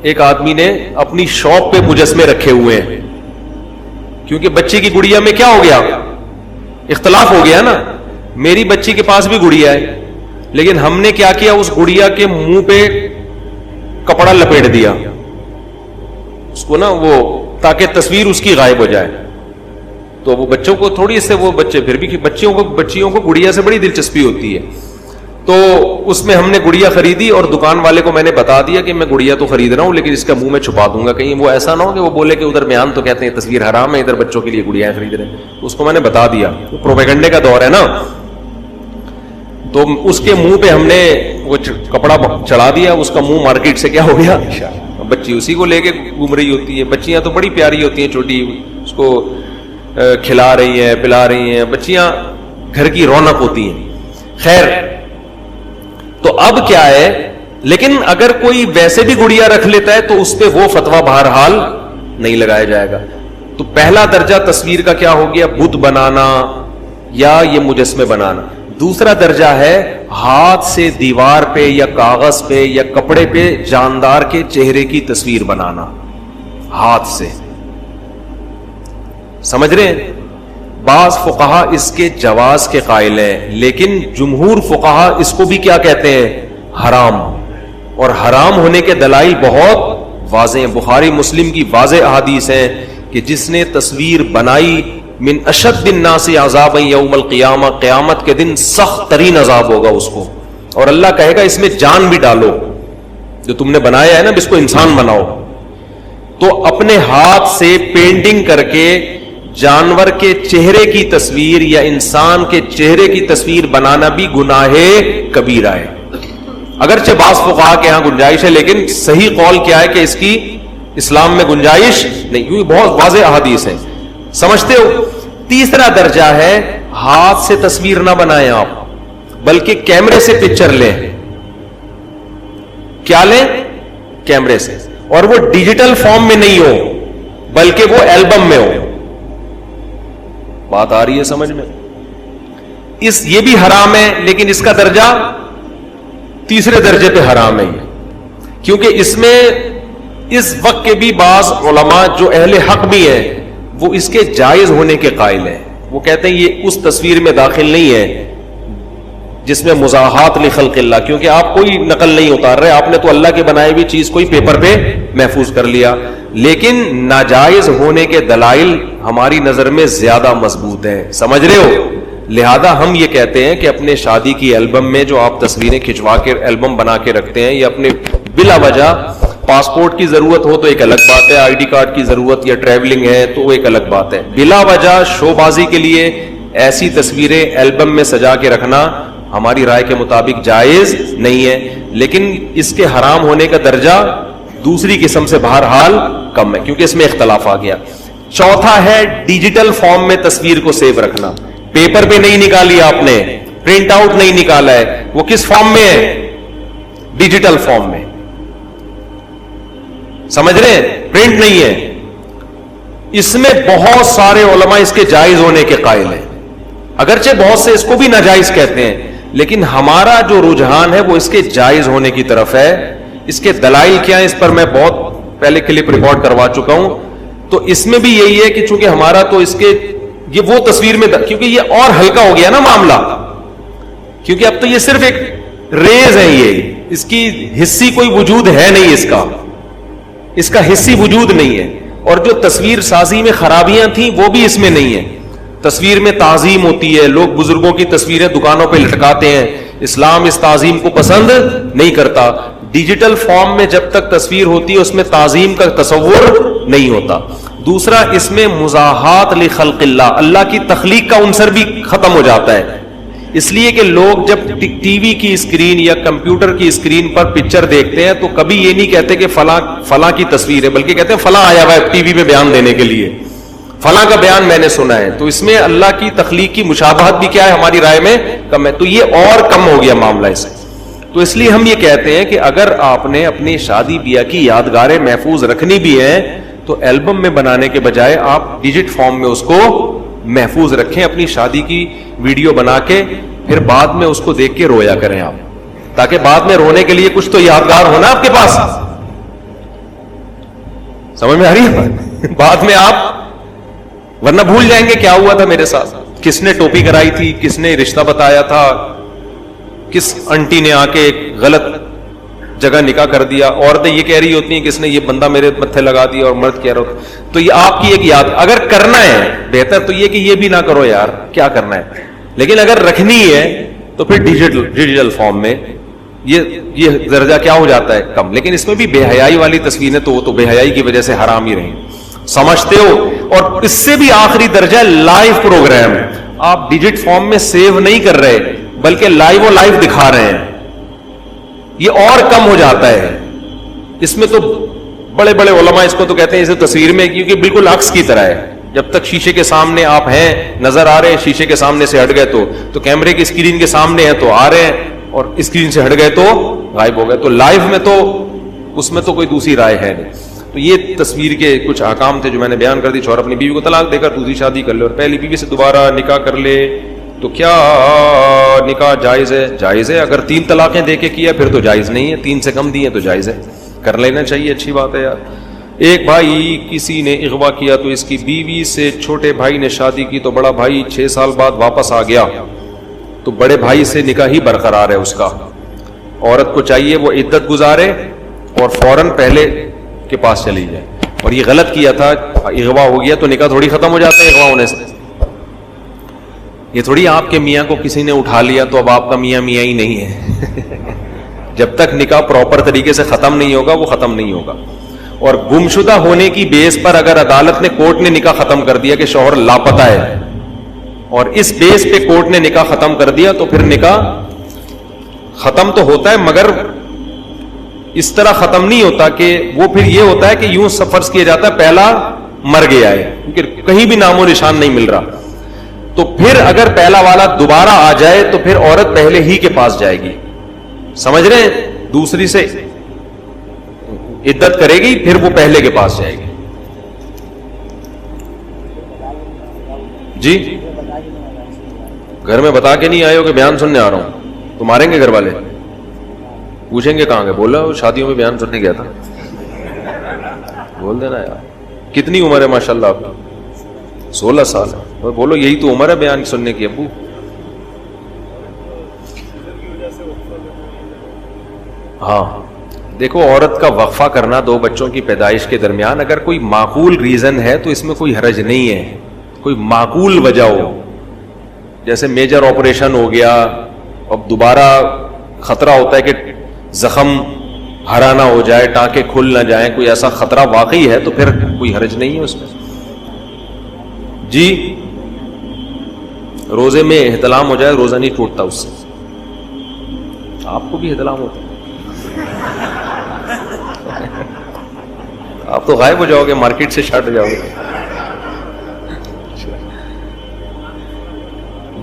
ایک آدمی نے اپنی شاپ پہ مجسمے رکھے ہوئے ہیں. کیونکہ بچی کی گڑیا میں کیا ہو گیا؟ اختلاف ہو گیا نا. میری بچی کے پاس بھی گڑیا ہے, لیکن ہم نے کیا کیا, اس گڑیا کے منہ پہ کپڑا لپیٹ دیا اس کو نا, وہ تاکہ تصویر اس کی غائب ہو جائے. تو وہ بچوں کو تھوڑی اس سے, وہ بچے پھر بھی بچیوں کو گڑیا سے بڑی دلچسپی ہوتی ہے. تو اس میں ہم نے گڑیا خریدی اور دکان والے کو میں نے بتا دیا کہ میں گڑیا تو خرید رہا ہوں لیکن اس کا منہ میں چھپا دوں گا, کہیں وہ ایسا نہ ہو کہ وہ بولے کہ ادھر میان تو کہتے ہیں تصویر حرام ہے, ادھر بچوں کے لیے گڑیا خرید رہے ہیں. اس کو میں نے بتا دیا, پروپیگنڈے کا دور ہے نا. تو اس کے منہ پہ ہم نے وہ کپڑا چڑھا دیا, اس کا منہ مارکیٹ سے کیا ہو گیا, بچی اسی کو لے کے گھوم رہی ہوتی ہے. بچیاں تو بڑی پیاری ہوتی ہیں, چھوٹی, اس کو کھلا رہی ہیں, پلا رہی ہیں, بچیاں گھر کی رونق ہوتی ہیں. خیر, تو اب کیا ہے, لیکن اگر کوئی ویسے بھی گڑیا رکھ لیتا ہے تو اس پہ وہ فتویٰ بہرحال نہیں لگایا جائے گا. تو پہلا درجہ تصویر کا کیا ہو گیا, بت بنانا یا یہ مجسمے بنانا. دوسرا درجہ ہے ہاتھ سے دیوار پہ یا کاغذ پہ یا کپڑے پہ جاندار کے چہرے کی تصویر بنانا ہاتھ سے. سمجھ رہے ہیں؟ بعض فقہا اس کے جواز کے قائل ہیں, لیکن جمہور فقہا اس کو بھی کیا کہتے ہیں, حرام. اور حرام ہونے کے دلائل بہت واضح ہیں. بخاری مسلم کی واضح احادیث ہیں کہ جس نے تصویر بنائی, من اشد الناس عذابا یوم القیامہ, قیامت کے دن سخت ترین عذاب ہوگا اس کو. اور اللہ کہے گا اس میں جان بھی ڈالو, جو تم نے بنایا ہے نا, اس کو انسان بناؤ. تو اپنے ہاتھ سے پینٹنگ کر کے جانور کے چہرے کی تصویر یا انسان کے چہرے کی تصویر بنانا بھی گناہ کبیرہ ہے. اگرچہ بعض فقہا کے ہاں گنجائش ہے, لیکن صحیح قول کیا ہے کہ اس کی اسلام میں گنجائش نہیں, کیونکہ بہت واضح احادیث ہیں. سمجھتے ہو؟ تیسرا درجہ ہے ہاتھ سے تصویر نہ بنائیں آپ, بلکہ کیمرے سے پکچر لیں. کیا لیں؟ کیمرے سے. اور وہ ڈیجیٹل فارم میں نہیں ہو بلکہ وہ ایلبم میں ہو. بات آ رہی ہے سمجھ میں؟ یہ بھی حرام ہے, لیکن اس کا درجہ تیسرے درجے پہ حرام ہے, کیونکہ اس میں اس وقت کے بھی بعض علماء جو اہل حق بھی ہیں وہ اس کے جائز ہونے کے قائل ہیں. وہ کہتے ہیں یہ اس تصویر میں داخل نہیں ہے جس میں مزاحات لخلق اللہ, کیونکہ آپ کوئی نقل نہیں اتار رہے, آپ نے تو اللہ کے بنائی ہوئی چیز کوئی پیپر پہ محفوظ کر لیا. لیکن ناجائز ہونے کے دلائل ہماری نظر میں زیادہ مضبوط ہیں. سمجھ رہے ہو؟ لہذا ہم یہ کہتے ہیں کہ اپنے شادی کی البم میں جو آپ تصویریں کھنچوا کے البم بنا کے رکھتے ہیں, یا اپنے بلا وجہ پاسپورٹ کی ضرورت ہو تو ایک الگ بات ہے, آئی ڈی کارڈ کی ضرورت یا ٹریولنگ ہے تو وہ ایک الگ بات ہے, بلا وجہ شو بازی کے لیے ایسی تصویریں البم میں سجا کے رکھنا ہماری رائے کے مطابق جائز نہیں ہے, لیکن اس کے حرام ہونے کا درجہ دوسری قسم سے بہرحال کم ہے, کیونکہ اس میں اختلاف آ گیا. چوتھا ہے ڈیجیٹل فارم میں تصویر کو سیو رکھنا. پیپر پہ نہیں نکالی آپ نے, پرنٹ آؤٹ نہیں نکالا ہے, وہ کس فارم میں ہے؟ ڈیجیٹل فارم میں. سمجھ رہے ہیں؟ پرنٹ نہیں ہے. اس میں بہت سارے علماء اس کے جائز ہونے کے قائل ہیں, اگرچہ بہت سے اس کو بھی ناجائز کہتے ہیں, لیکن ہمارا جو رجحان ہے وہ اس کے جائز ہونے کی طرف ہے. اس کے دلائل کیا ہیں اس پر میں بہت پہلے کلپ ریکارڈ کروا چکا ہوں. تو اس میں بھی یہی ہے کہ چونکہ ہمارا تو اس کے یہ وہ تصویر میں, کیونکہ یہ اور ہلکا ہو گیا نا معاملہ, کیونکہ اب تو یہ صرف ایک ریز ہے, یہ اس کی حصی کوئی وجود ہے نہیں, اس کا حصی وجود نہیں ہے. اور جو تصویر سازی میں خرابیاں تھیں وہ بھی اس میں نہیں ہے. تصویر میں تعظیم ہوتی ہے, لوگ بزرگوں کی تصویریں دکانوں پہ لٹکاتے ہیں, اسلام اس تعظیم کو پسند نہیں کرتا. ڈیجیٹل فارم میں جب تک تصویر ہوتی ہے اس میں تعظیم کا تصور نہیں ہوتا. دوسرا, اس میں مزاحات لخلق اللہ, اللہ کی تخلیق کا عنصر بھی ختم ہو جاتا ہے. اس لیے کہ لوگ جب ٹی وی کی اسکرین یا کمپیوٹر کی اسکرین پر پکچر دیکھتے ہیں تو کبھی یہ نہیں کہتے کہ فلاں کی تصویر ہے, بلکہ کہتے ہیں فلاں آیا ہوا ہے ٹی وی میں بیان دینے کے لیے, فلاں کا بیان میں نے سنا ہے. تو اس میں اللہ کی تخلیق کی مشابہت بھی کیا ہے ہماری رائے میں کم ہے. تو یہ اور کم ہو گیا معاملہ اس سے. تو اس لیے ہم یہ کہتے ہیں کہ اگر آپ نے اپنی شادی بیاہ کی یادگاریں محفوظ رکھنی بھی ہیں تو البم میں بنانے کے بجائے آپ ڈیجٹ فارم میں اس کو محفوظ رکھیں, اپنی شادی کی ویڈیو بنا کے پھر بعد میں اس کو دیکھ کے رویا کریں آپ, تاکہ بعد میں رونے کے لیے کچھ تو یادگار ہونا آپ کے پاس. سمجھ میں آ رہی ہے؟ بعد میں آپ ورنہ بھول جائیں گے کیا ہوا تھا میرے ساتھ, کس نے ٹوپی کرائی تھی, کس نے رشتہ بتایا تھا, کس انٹی نے آ کے غلط جگہ نکاح کر دیا. عورتیں یہ کہہ رہی ہوتی ہیں کس نے یہ بندہ میرے متھے لگا دیا, اور مرد کہہ رہا ہوتا. تو یہ آپ کی ایک یاد, اگر کرنا ہے بہتر تو یہ کہ یہ بھی نہ کرو یار, کیا کرنا ہے, لیکن اگر رکھنی ہے تو پھر ڈیجیٹل فارم میں یہ درجہ کیا ہو جاتا ہے کم. لیکن اس میں بھی بے حیائی والی تصویریں تو وہ تو بے حیائی کی وجہ سے حرام ہی رہیں, سمجھتے ہو. اور اس سے بھی آخری درجہ لائیو پروگرام, آپ ڈیجٹ فارم میں سیو نہیں کر رہے بلکہ لائیو دکھا رہے ہیں, یہ اور کم ہو جاتا ہے. اس میں تو بڑے بڑے علماء اس کو تو کہتے ہیں اسے تصویر میں, کیونکہ بالکل عکس کی طرح ہے. جب تک شیشے کے سامنے آپ ہیں نظر آ رہے ہیں, شیشے کے سامنے سے ہٹ گئے تو کیمرے کی اسکرین کے سامنے ہیں تو آ رہے ہیں, اور اسکرین سے ہٹ گئے تو غائب ہو گئے. تو لائیو میں تو اس میں تو کوئی دوسری رائے ہے نہیں. تو یہ تصویر کے کچھ احکام تھے جو میں نے بیان کر دی. شوہر اپنی بیوی کو طلاق دے کر دوسری شادی کر لے اور پہلی بیوی سے دوبارہ نکاح کر لے تو کیا نکاح جائز ہے؟ جائز ہے. اگر 3 طلاقیں دے کے کیا پھر تو جائز نہیں ہے, 3 سے کم دی ہیں تو جائز ہے, کر لینا چاہیے, اچھی بات ہے یار. ایک بھائی کسی نے اغوا کیا تو اس کی بیوی سے چھوٹے بھائی نے شادی کی, تو بڑا بھائی 6 سال بعد واپس آ گیا تو بڑے بھائی سے نکاح ہی برقرار ہے اس کا. عورت کو چاہیے وہ عدت گزارے اور فوراً پہلے کے پاس چلی جائے. اور یہ غلط کیا تھا, اغوا ہو گیا تو نکاح تھوڑی ختم ہو جاتا ہے اغوا ہونے سے. یہ تھوڑی آپ کے میاں کو کسی نے اٹھا لیا تو اب آپ کا میاں ہی نہیں ہے. جب تک نکاح پراپر طریقے سے ختم نہیں ہوگا وہ ختم نہیں ہوگا. اور گمشدہ ہونے کی بیس پر اگر عدالت نے, کورٹ نے نکاح ختم کر دیا کہ شوہر لاپتہ ہے, اور اس بیس پہ کورٹ نے نکاح ختم کر دیا تو پھر نکاح ختم تو ہوتا ہے, مگر اس طرح ختم نہیں ہوتا کہ وہ پھر یہ ہوتا ہے کہ یوں فرض کیا جاتا ہے پہلا مر گیا ہے, کیونکہ کہیں بھی نام و نشان نہیں مل رہا. تو پھر اگر پہلا والا دوبارہ آ جائے تو پھر عورت پہلے ہی کے پاس جائے گی, سمجھ رہے ہیں, دوسری سے عدت کرے گی پھر وہ پہلے کے پاس جائے گی. جی گھر میں بتا کے نہیں آئے ہو کہ بیان سننے آ رہا ہوں, تو ماریں گے گھر والے, پوچھیں گے کہاں گئے, بولا شادیوں میں بیان سننے گیا تھا, بول دینا یار. کتنی عمر ہے ماشاء اللہ آپ کی؟ 16 سال ہے. بولو یہی تو عمر ہے بیان سننے کی ابو. ہاں دیکھو, عورت کا وقفہ کرنا 2 بچوں کی پیدائش کے درمیان اگر کوئی معقول ریزن ہے تو اس میں کوئی حرج نہیں ہے, کوئی معقول وجہ ہو. جیسے میجر آپریشن ہو گیا, اب دوبارہ خطرہ ہوتا ہے کہ زخم ہرا نہ ہو جائے, ٹانکے کھل نہ جائیں, کوئی ایسا خطرہ واقعی ہے تو پھر کوئی حرج نہیں ہے اس میں. جی روزے میں احتلام ہو جائے, روزہ نہیں ٹوٹتا اس سے. آپ کو بھی احتلام ہوتا ہے؟ آپ تو غائب ہو جاؤ گے, مارکیٹ سے شٹ جاؤ گے.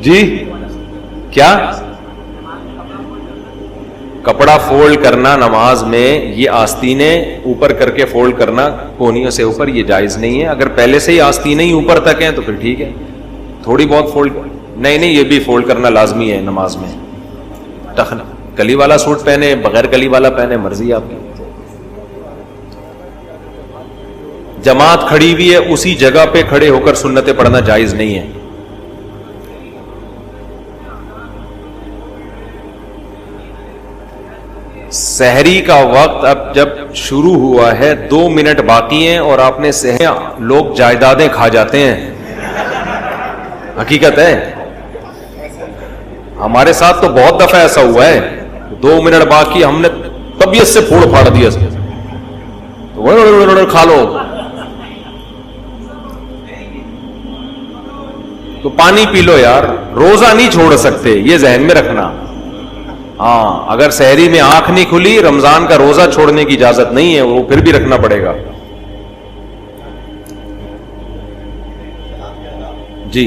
جی کیا کپڑا فولڈ کرنا نماز میں, یہ آستینیں اوپر کر کے فولڈ کرنا کونیوں سے اوپر, یہ جائز نہیں ہے. اگر پہلے سے ہی آستینیں ہی اوپر تک ہیں تو پھر ٹھیک ہے, تھوڑی بہت فولڈ. نہیں, یہ بھی فولڈ کرنا لازمی ہے نماز میں. کلی والا سوٹ پہنے, بغیر کلی والا پہنے, مرضی آپ کی. جماعت کھڑی ہوئی ہے, اسی جگہ پہ کھڑے ہو کر سنتیں پڑھنا جائز نہیں ہے. سحری کا وقت اب جب شروع ہوا ہے, 2 منٹ باقی ہیں اور آپ نے سحری, لوگ جائیدادیں کھا جاتے ہیں, حقیقت ہے. ہمارے ساتھ تو بہت دفعہ ایسا ہوا ہے, 2 منٹ باقی, ہم نے طبیعت سے پھوڑ پھاڑ دیا, کھا لو. تو پانی پی لو یار, روزہ نہیں چھوڑ سکتے, یہ ذہن میں رکھنا. ہاں, اگر سحری میں آنکھ نہیں کھلی, رمضان کا روزہ چھوڑنے کی اجازت نہیں ہے, وہ پھر بھی رکھنا پڑے گا. جی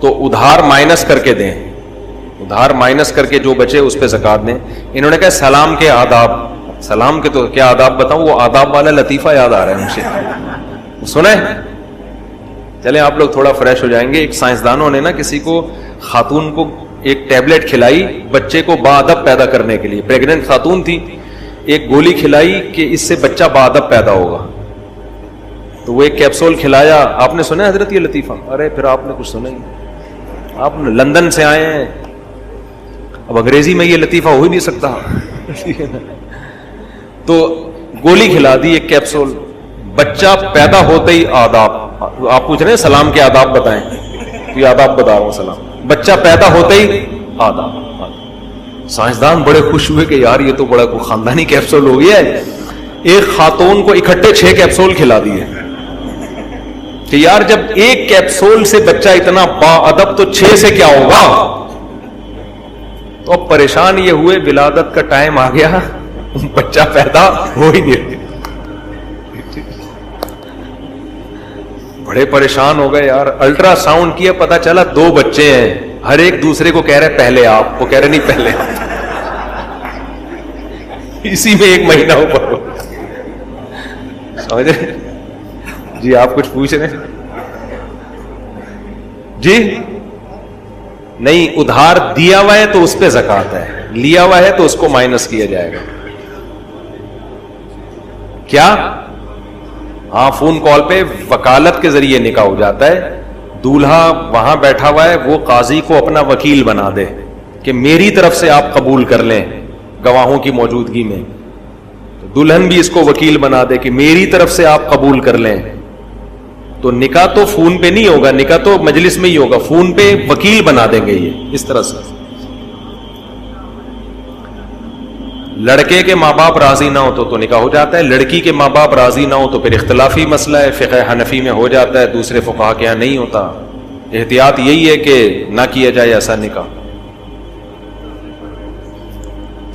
تو ادھار مائنس کر کے دیں, ادھار مائنس کر کے جو بچے اس پہ زکات دیں. انہوں نے کہا سلام کے آداب, سلام کے تو کیا آداب بتاؤں, وہ آداب والا لطیفہ یاد آ رہا ہے مجھے, سنیں. چلیں آپ لوگ تھوڑا فریش ہو جائیں گے. ایک سائنسدانوں نے نا کسی کو, خاتون کو ایک ٹیبلٹ کھلائی بچے کو باادب پیدا کرنے کے لیے, پریگننٹ خاتون تھی, ایک گولی کھلائی کہ اس سے بچہ باادب پیدا ہوگا. تو وہ ایک کیپسول کھلایا. آپ نے سنا حضرت یہ لطیفہ؟ ارے پھر آپ نے کچھ سنا ہی, آپ لندن سے آئے ہیں, اب انگریزی میں یہ لطیفہ ہو ہی نہیں سکتا. تو گولی کھلا دی ایک کیپسول, بچہ پیدا ہوتے ہی آداب, آپ پوچھ رہے ہیں سلام کے آداب بتائیں, تو یہ آداب بتا رہا ہوں. سلام, بچہ پیدا ہوتے ہی آداب. سائنسدان بڑے خوش ہوئے کہ یار یہ تو بڑا خاندانی کیپسول ہو گیا ہے. ایک خاتون کو اکٹھے 6 کیپسول کھلا دیے کہ یار جب ایک کیپسول سے بچہ اتنا با ادب تو 6 سے کیا ہوگا. تو اب پریشان یہ ہوئے, ولادت کا ٹائم آ گیا, بچہ پیدا ہو ہی نہیں. بڑے پریشان ہو گئے یار. الٹرا ساؤنڈ کیا, پتا چلا 2 بچے ہیں, ہر ایک دوسرے کو کہہ رہے پہلے آپ, وہ کہہ رہے نہیں پہلے آپ. اسی میں 1 مہینہ اوپر ہو, سمجھ رہے؟ جی آپ کچھ پوچھ رہے ہیں؟ جی نہیں, ادھار دیا ہوا ہے تو اس پہ زکات ہے, لیا ہوا ہے تو اس کو مائنس کیا جائے گا. کیا؟ ہاں, فون کال پہ وکالت کے ذریعے نکاح ہو جاتا ہے. دولہا وہاں بیٹھا ہوا ہے, وہ قاضی کو اپنا وکیل بنا دے کہ میری طرف سے آپ قبول کر لیں گواہوں کی موجودگی میں. تو دلہن بھی اس کو وکیل بنا دے کہ میری طرف سے آپ قبول کر لیں. تو نکاح تو فون پہ نہیں ہوگا, نکاح تو مجلس میں ہی ہوگا, فون پہ وکیل بنا دیں گے یہ اس طرح سے. لڑکے کے ماں باپ راضی نہ ہو تو نکاح ہو جاتا ہے, لڑکی کے ماں باپ راضی نہ ہو تو پھر اختلافی مسئلہ ہے, فقہ حنفی میں ہو جاتا ہے, دوسرے فقہا کے یہاں نہیں ہوتا. احتیاط یہی ہے کہ نہ کیا جائے ایسا نکاح.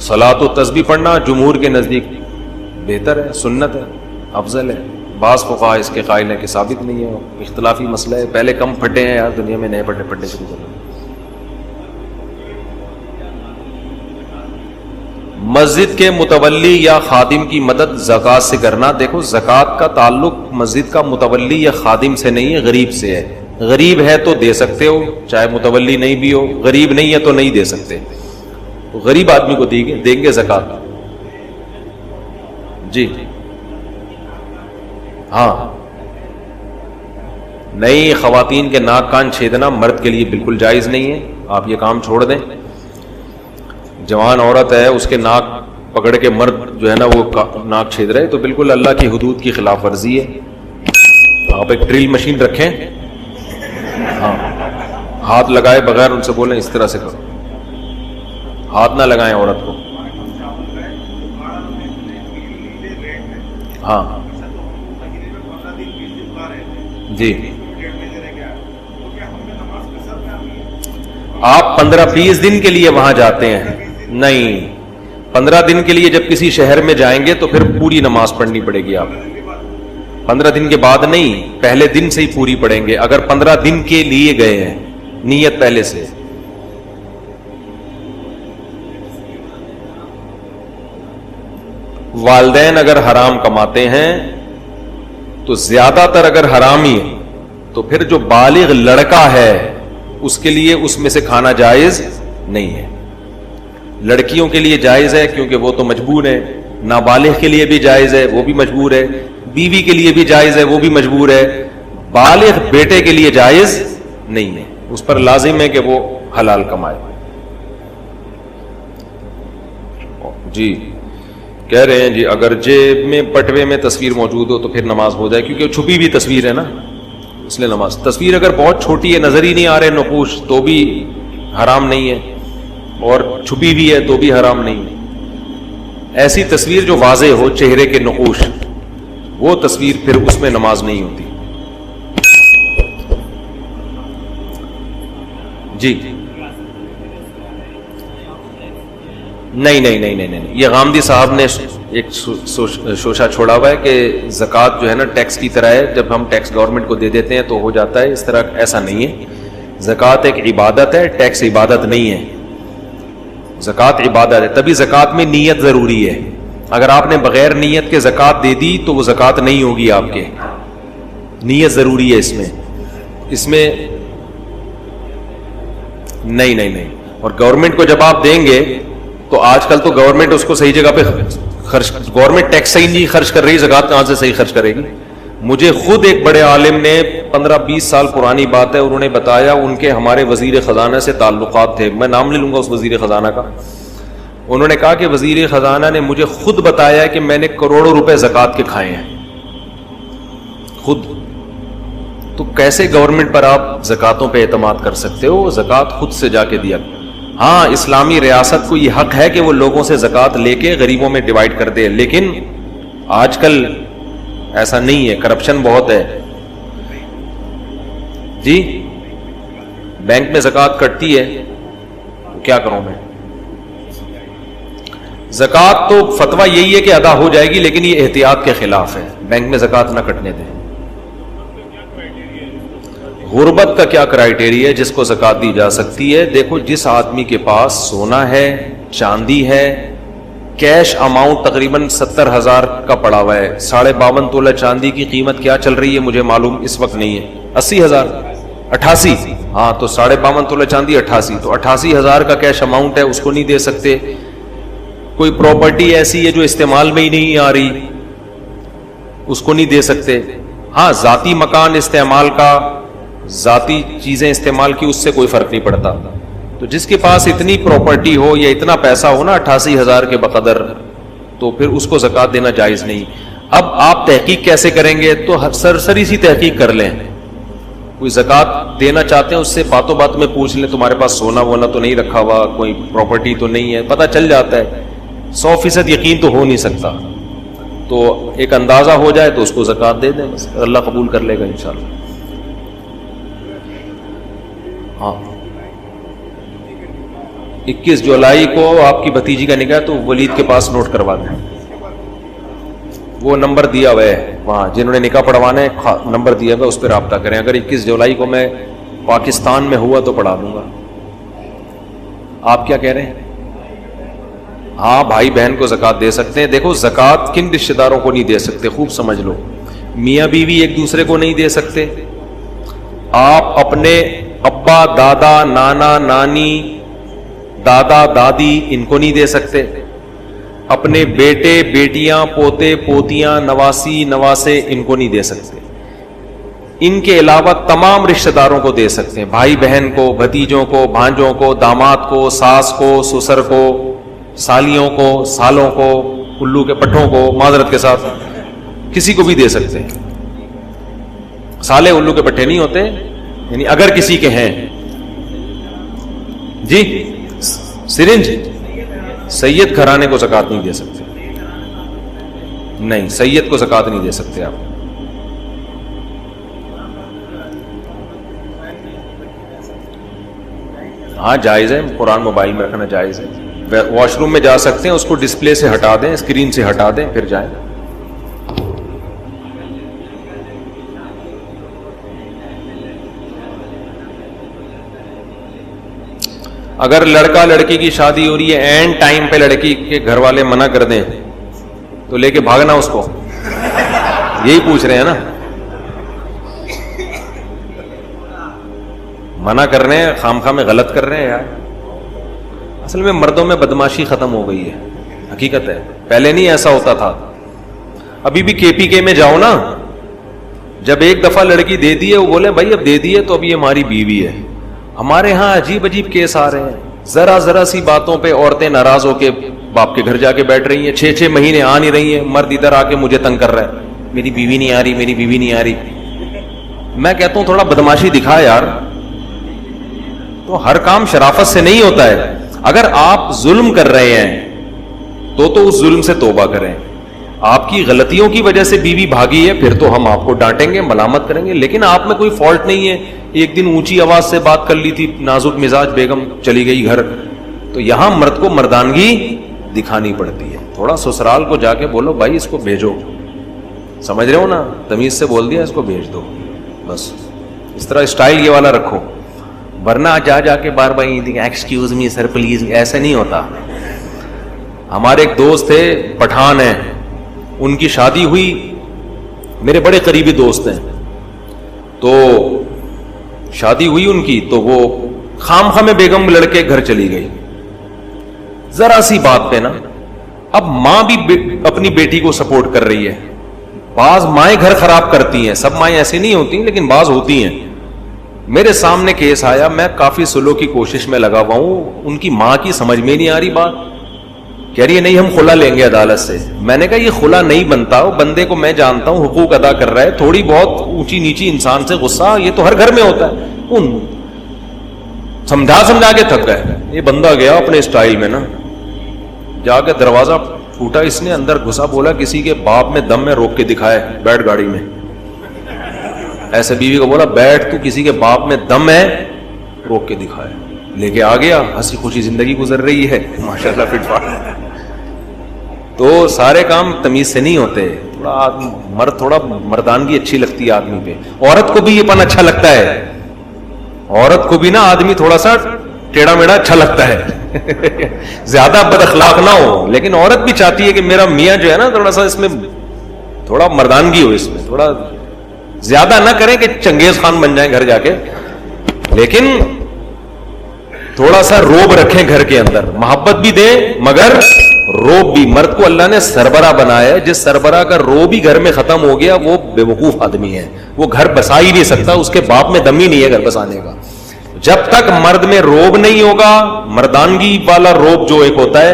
صلاۃ و تسبیح پڑھنا جمہور کے نزدیک بہتر ہے, سنت ہے, افضل ہے. بعض فقہا اس کے قائل ہیں کہ ثابت نہیں ہے, اختلافی مسئلہ ہے. پہلے کم پھٹے ہیں یار دنیا میں, نئے پھٹے شروع کر رہے ہیں. مسجد کے متولی یا خادم کی مدد زکات سے کرنا. دیکھو زکات کا تعلق مسجد کا متولی یا خادم سے نہیں ہے, غریب سے ہے. غریب ہے تو دے سکتے ہو, چاہے متولی نہیں بھی ہو. غریب نہیں ہے تو نہیں دے سکتے. تو غریب آدمی کو دیں گے زکات. جی ہاں, نہیں, خواتین کے ناک کان چھیدنا مرد کے لیے بالکل جائز نہیں ہے, آپ یہ کام چھوڑ دیں. جوان عورت ہے, اس کے ناک پکڑ کے مرد جو ہے نا وہ ناک چھید رہے, تو بالکل اللہ کی حدود کی خلاف ورزی ہے. آپ ایک ڈرل مشین رکھیں, ہاں, ہاتھ لگائے بغیر ان سے بولیں اس طرح سے کرو, ہاتھ نہ لگائیں عورت کو. ہاں جی آپ 15-20 دن کے لیے وہاں جاتے ہیں، نہیں، 15 دن کے لیے جب کسی شہر میں جائیں گے تو پھر پوری نماز پڑھنی پڑے گی. آپ 15 دن کے بعد نہیں، پہلے دن سے ہی پوری پڑھیں گے. اگر 15 دن کے لیے گئے ہیں، نیت پہلے سے. والدین اگر حرام کماتے ہیں تو زیادہ تر اگر حرام ہی ہے تو پھر جو بالغ لڑکا ہے اس کے لیے اس میں سے کھانا جائز نہیں ہے. لڑکیوں کے لیے جائز ہے کیونکہ وہ تو مجبور ہے، نابالغ کے لیے بھی جائز ہے، وہ بھی مجبور ہے، بیوی کے لیے بھی جائز ہے، وہ بھی مجبور ہے. بالغ بیٹے کے لیے جائز نہیں ہے، اس پر لازم ہے کہ وہ حلال کمائے. جی کہہ رہے ہیں جی اگر جیب میں پٹوے میں تصویر موجود ہو تو پھر نماز ہو جائے، کیونکہ چھپی بھی تصویر ہے نا، اس لیے نماز. تصویر اگر بہت چھوٹی ہے، نظر ہی نہیں آ رہے نقوش، تو بھی حرام نہیں ہے، اور چھپی بھی ہے تو بھی حرام نہیں ہے. ایسی تصویر جو واضح ہو، چہرے کے نقوش، وہ تصویر پھر اس میں نماز نہیں ہوتی. جی نہیں، یہ غامدی صاحب نے ایک شوشہ چھوڑا ہوا ہے کہ زکوٰۃ جو ہے نا ٹیکس کی طرح ہے، جب ہم ٹیکس گورنمنٹ کو دے دیتے ہیں تو ہو جاتا ہے. اس طرح ایسا نہیں ہے. زکوٰۃ ایک عبادت ہے، ٹیکس عبادت نہیں ہے. زکوٰۃ عبادت ہے، تبھی زکوٰۃ میں نیت ضروری ہے. اگر آپ نے بغیر نیت کے زکوٰۃ دے دی تو وہ زکوٰۃ نہیں ہوگی آپ کے. نیت ضروری ہے اس میں نہیں. اور گورنمنٹ کو جب آپ دیں گے تو آج کل تو گورنمنٹ اس کو صحیح جگہ پہ خرچ، گورنمنٹ ٹیکس صحیح نہیں خرچ کر رہی، زکوٰۃ کہاں سے صحیح خرچ کرے گی؟ مجھے خود ایک بڑے عالم نے 15-20 سال پرانی بات ہے، انہوں نے بتایا ان کے ہمارے وزیر خزانہ سے تعلقات تھے. میں نام لے لوں گا اس وزیر خزانہ کا. انہوں نے کہا کہ وزیر خزانہ نے مجھے خود بتایا کہ میں نے کروڑوں روپے زکوٰۃ کے کھائے ہیں خود. تو کیسے گورنمنٹ پر آپ زکوٰۃوں پہ اعتماد کر سکتے ہو؟ زکوٰۃ خود سے جا کے دیا. ہاں اسلامی ریاست کو یہ حق ہے کہ وہ لوگوں سے زکوٰۃ لے کے غریبوں میں ڈیوائڈ کر دے، لیکن آج کل ایسا نہیں ہے، کرپشن بہت ہے. جی بینک میں زکوٰۃ کٹتی ہے تو کیا کروں میں؟ زکوٰۃ تو فتویٰ یہی ہے کہ ادا ہو جائے گی، لیکن یہ احتیاط کے خلاف ہے. بینک میں زکوٰۃ نہ کٹنے دیں. غربت کا کیا کرائیٹیریا ہے جس کو زکوٰۃ دی جا سکتی ہے؟ دیکھو جس آدمی کے پاس سونا ہے، چاندی ہے، کیش اماؤنٹ تقریباً 70,000 کا پڑا ہوا ہے. 52.5 تولہ چاندی کی قیمت کیا چل رہی ہے مجھے معلوم اس وقت نہیں ہے، 80,000، 88. ہاں تو 52.5 تولہ چاندی 88، تو 88,000 کا کیش اماؤنٹ ہے، اس کو نہیں دے سکتے. کوئی پراپرٹی ایسی ہے جو استعمال میں ہی نہیں آ رہی، اس کو نہیں دے سکتے. ہاں ذاتی مکان استعمال کا، ذاتی چیزیں استعمال کی، اس سے کوئی فرق نہیں پڑتا. تو جس کے پاس اتنی پراپرٹی ہو یا اتنا پیسہ ہو نا 88,000 کے بقدر، تو پھر اس کو زکوٰۃ دینا جائز نہیں. اب آپ تحقیق کیسے کریں گے؟ تو سرسری سی تحقیق کر لیں. کوئی زکوٰۃ دینا چاہتے ہیں اس سے باتوں بات میں پوچھ لیں تمہارے پاس سونا وونا تو نہیں رکھا ہوا، کوئی پراپرٹی تو نہیں ہے، پتہ چل جاتا ہے. 100% یقین تو ہو نہیں سکتا، تو ایک اندازہ ہو جائے تو اس کو زکوٰۃ دے دیں، بس اللہ قبول کر لے گا انشاءاللہ. ہاں 21 جولائی کو آپ کی بھتیجی کا نکاح، تو ولید کے پاس نوٹ کروا دیں. وہ نمبر دیا ہوا ہے وہاں، جنہوں نے نکاح پڑھوانا ہے نمبر دیا ہوا، اس پہ رابطہ کریں. اگر 21 جولائی کو میں پاکستان میں ہوا تو پڑھا دوں گا. آپ کیا کہہ رہے ہیں؟ ہاں بھائی بہن کو زکوٰۃ دے سکتے ہیں. دیکھو زکوٰۃ کن رشتہ داروں کو نہیں دے سکتے، خوب سمجھ لو. میاں بیوی ایک دوسرے کو نہیں دے سکتے. آپ اپنے ابا، دادا، نانا، نانی، دادا، دادی ان کو نہیں دے سکتے. اپنے بیٹے، بیٹیاں، پوتے، پوتیاں، نواسی، نواسے ان کو نہیں دے سکتے. ان کے علاوہ تمام رشتہ داروں کو دے سکتے ہیں، بھائی بہن کو، بھتیجوں کو، بھانجوں کو، داماد کو، ساس کو، سسر کو، سالیوں کو، سالوں کو، الو کے پٹھوں کو، معذرت کے ساتھ کسی کو بھی دے سکتے ہیں. سالے الو کے پٹھے نہیں ہوتے، یعنی اگر کسی کے ہیں. جی سرنج سید گھرانے کو زکوٰۃ نہیں دے سکتے. نہیں، سید کو زکوٰۃ نہیں دے سکتے آپ. ہاں جائز ہے، قرآن موبائل میں رکھنا جائز ہے. واش روم میں جا سکتے ہیں، اس کو ڈسپلے سے ہٹا دیں، اسکرین سے ہٹا دیں، پھر جائیں. اگر لڑکا لڑکی کی شادی ہو رہی ہے، اینڈ ٹائم پہ لڑکی کے گھر والے منع کر دیں تو لے کے بھاگنا اس کو، یہی پوچھ رہے ہیں نا. منع کر رہے ہیں، خامخواہ میں غلط کر رہے ہیں یار. اصل میں مردوں میں بدماشی ختم ہو گئی ہے، حقیقت ہے. پہلے نہیں ایسا ہوتا تھا. ابھی بھی KPK میں جاؤ نا، جب ایک دفعہ لڑکی دے دی ہے، وہ بولے بھائی اب دے دی ہے تو اب یہ ہماری بیوی ہے. ہمارے ہاں عجیب عجیب کیس آ رہے ہیں، ذرا سی باتوں پہ عورتیں ناراض ہو کے باپ کے گھر جا کے بیٹھ رہی ہیں. 6 مہینے آ نہیں رہی ہیں، مرد ادھر آ کے مجھے تنگ کر رہا ہے، میری بیوی نہیں آ رہی، میری بیوی نہیں آ رہی. میں کہتا ہوں تھوڑا بدماشی دکھا یار. تو ہر کام شرافت سے نہیں ہوتا ہے. اگر آپ ظلم کر رہے ہیں تو اس ظلم سے توبہ کریں. آپ کی غلطیوں کی وجہ سے بیوی بھاگی ہے، پھر تو ہم آپ کو ڈانٹیں گے، ملامت کریں گے، لیکن آپ میں کوئی فالٹ نہیں ہے. ایک دن اونچی آواز سے بات کر لی تھی، نازک مزاج بیگم چلی گئی گھر. تو یہاں مرد کو مردانگی دکھانی پڑتی ہے. تھوڑا سسرال کو جا کے بولو بھائی اس کو بھیجو، سمجھ رہے ہو نا، تمیز سے بول دیا اس کو بھیج دو، بس اس طرح اسٹائل یہ والا رکھو. ورنہ جا کے بار بار ایکسکیوز می سر پلیز، ایسے نہیں ہوتا. ہمارے ایک دوست تھے، پٹھان ہیں، ان کی شادی ہوئی، میرے بڑے قریبی دوست ہیں. تو شادی ہوئی ان کی، تو وہ خامخواہ میں بیگم لڑکے گھر چلی گئی ذرا سی بات پہ نا. اب ماں بھی اپنی بیٹی کو سپورٹ کر رہی ہے. بعض مائیں گھر خراب کرتی ہیں، سب مائیں ایسی نہیں ہوتی لیکن بعض ہوتی ہیں. میرے سامنے کیس آیا، میں کافی سلو کی کوشش میں لگا ہوا ہوں. ان کی ماں کی سمجھ میں نہیں آ رہی بات، کہہ رہی ہے نہیں ہم خلا لیں گے عدالت سے. میں نے کہا یہ خلا نہیں بنتا، بندے کو میں جانتا ہوں حقوق ادا کر رہا ہے، تھوڑی بہت اونچی نیچی انسان سے غصہ یہ تو ہر گھر میں ہوتا ہے. سمجھا کے تھک گئے. یہ بندہ گیا اپنے اسٹائل میں نا، جا کے دروازہ پھوٹا، اس نے اندر گھسا، بولا کسی کے باپ میں دم میں روک کے دکھائے، بیٹھ گاڑی میں. ایسے بیوی کو بولا بیٹھ، تو کسی کے باپ میں دم ہے، روک کے دکھائے. لے کے آ گیا، ہنسی خوشی زندگی گزر رہی ہے ماشاءاللہ فٹ فاٹ. تو سارے کام تمیز سے نہیں ہوتے. تھوڑا مردانگی اچھی لگتی ہے آدمی پہ. عورت کو بھی یہ پن اچھا لگتا ہے، عورت کو بھی نا آدمی تھوڑا سا ٹیڑھا میڑھا اچھا لگتا ہے. زیادہ بد اخلاق نہ ہو، لیکن عورت بھی چاہتی ہے کہ میرا میاں جو ہے نا تھوڑا سا اس میں تھوڑا مردانگی ہو، اس میں تھوڑا زیادہ نہ کریں کہ چنگیز خان بن جائیں گھر جا کے، لیکن تھوڑا سا روب رکھیں گھر کے اندر. محبت بھی دیں مگر روب بھی. مرد کو اللہ نے سربراہ بنایا ہے، جس سربراہ کا روب ہی گھر میں ختم ہو گیا وہ بے وقوف آدمی ہے، وہ گھر بسا ہی نہیں سکتا، اس کے باپ میں دم ہی نہیں ہے گھر بسانے کا. جب تک مرد میں روب نہیں ہوگا، مردانگی والا روب جو ایک ہوتا ہے،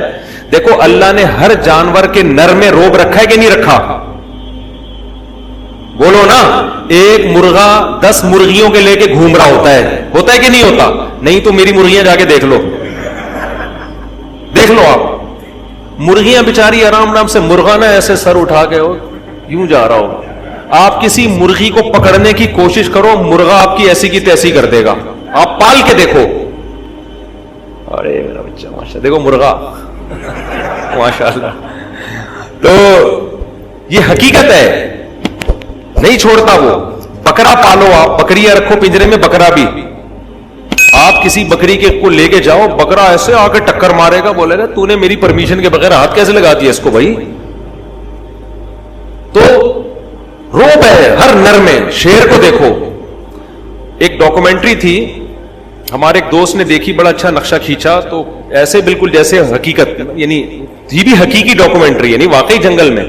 دیکھو اللہ نے ہر جانور کے نر میں روب رکھا ہے کہ نہیں رکھا؟ بولو نا. ایک مرغا 10 مرغیوں کے لے کے گھوم رہا ہوتا ہے کہ نہیں ہوتا؟ نہیں تو میری مرغیاں جا کے دیکھ لو آپ. مرغیاں بیچاری آرام سے، مرغا نا ایسے سر اٹھا کے یوں جا رہا ہو. آپ کسی مرغی کو پکڑنے کی کوشش کرو، مرغا آپ کی ایسی کی تیسی کر دے گا. آپ پال کے دیکھو، ارے میرا بچہ ماشاءاللہ، دیکھو مرغا ماشاءاللہ. تو یہ حقیقت ہے، نہیں چھوڑتا وہ. بکرا پالو، آپ بکریاں رکھو پنجرے میں، بکرا بھی. آپ کسی بکری کے کو لے کے جاؤ، بکرا ایسے آ کے ٹکر مارے گا، بولے گا تو نے میری پرمیشن کے بغیر ہاتھ کیسے لگا دیا اس کو بھائی. تو روب ہے ہر نر میں. شیر کو دیکھو، ایک ڈاکومنٹری تھی ہمارے ایک دوست نے دیکھی، بڑا اچھا نقشہ کھینچا، تو ایسے بالکل جیسے حقیقت، یعنی یہ بھی حقیقی ڈاکومنٹری، یعنی واقعی جنگل میں.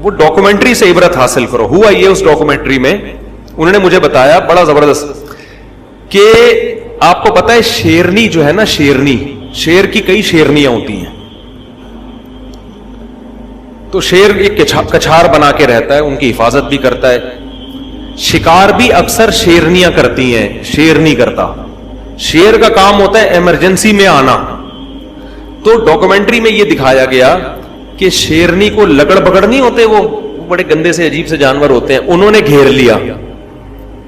وہ ڈاکومنٹری سے عبرت حاصل کرو. ہوا یہ اس ڈاکومنٹری میں انہوں نے مجھے بتایا بڑا زبردست کہ آپ کو پتا ہے شیرنی جو ہے نا، شیرنی، شیر کی کئی شیرنیاں ہوتی ہیں. تو شیر ایک کچھار بنا کے رہتا ہے، ان کی حفاظت بھی کرتا ہے. شکار بھی اکثر شیرنیاں کرتی ہیں، شیر نہیں کرتا. شیر کا کام ہوتا ہے ایمرجنسی میں آنا. تو ڈاکومنٹری میں یہ دکھایا گیا کہ شیرنی کو لگڑ بگڑ نہیں ہوتے، وہ بڑے گندے سے عجیب سے جانور ہوتے ہیں، انہوں نے گھیر لیا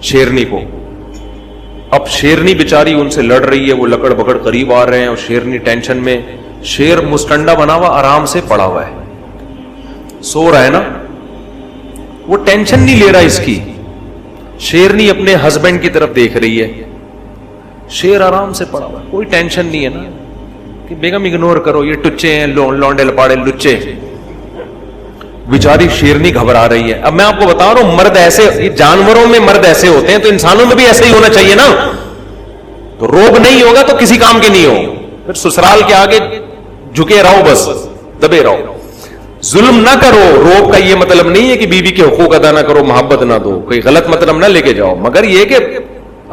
شیرنی کو. اب شیرنی بیچاری ان سے لڑ رہی ہے, وہ لکڑ بکڑ قریب آ رہے ہیں اور شیرنی ٹینشن میں. شیر مستنڈا بنا ہوا آرام سے پڑا ہوا ہے, سو رہا ہے نا, وہ ٹینشن نہیں لے رہا اس کی. شیرنی اپنے ہسبینڈ کی طرف دیکھ رہی ہے, شیر آرام سے پڑا ہوا ہے, کوئی ٹینشن نہیں ہے نا کہ بیگم اگنور کرو, یہ ٹچے ہیں, لونڈے لپاڑے لچے. بیچاری شیرنی گھبرا رہی ہے. اب میں آپ کو بتا رہا ہوں, مرد ایسے, جانوروں میں مرد ایسے ہوتے ہیں تو انسانوں میں بھی ایسے ہی ہونا چاہیے نا. تو روب نہیں ہوگا تو کسی کام کے نہیں ہو, پھر سسرال کے آگے جھکے رہو, بس دبے رہو, ظلم نہ کرو. روب کا یہ مطلب نہیں ہے کہ بیوی کے حقوق ادا نہ کرو, محبت نہ دو, کوئی غلط مطلب نہ لے کے جاؤ, مگر یہ کہ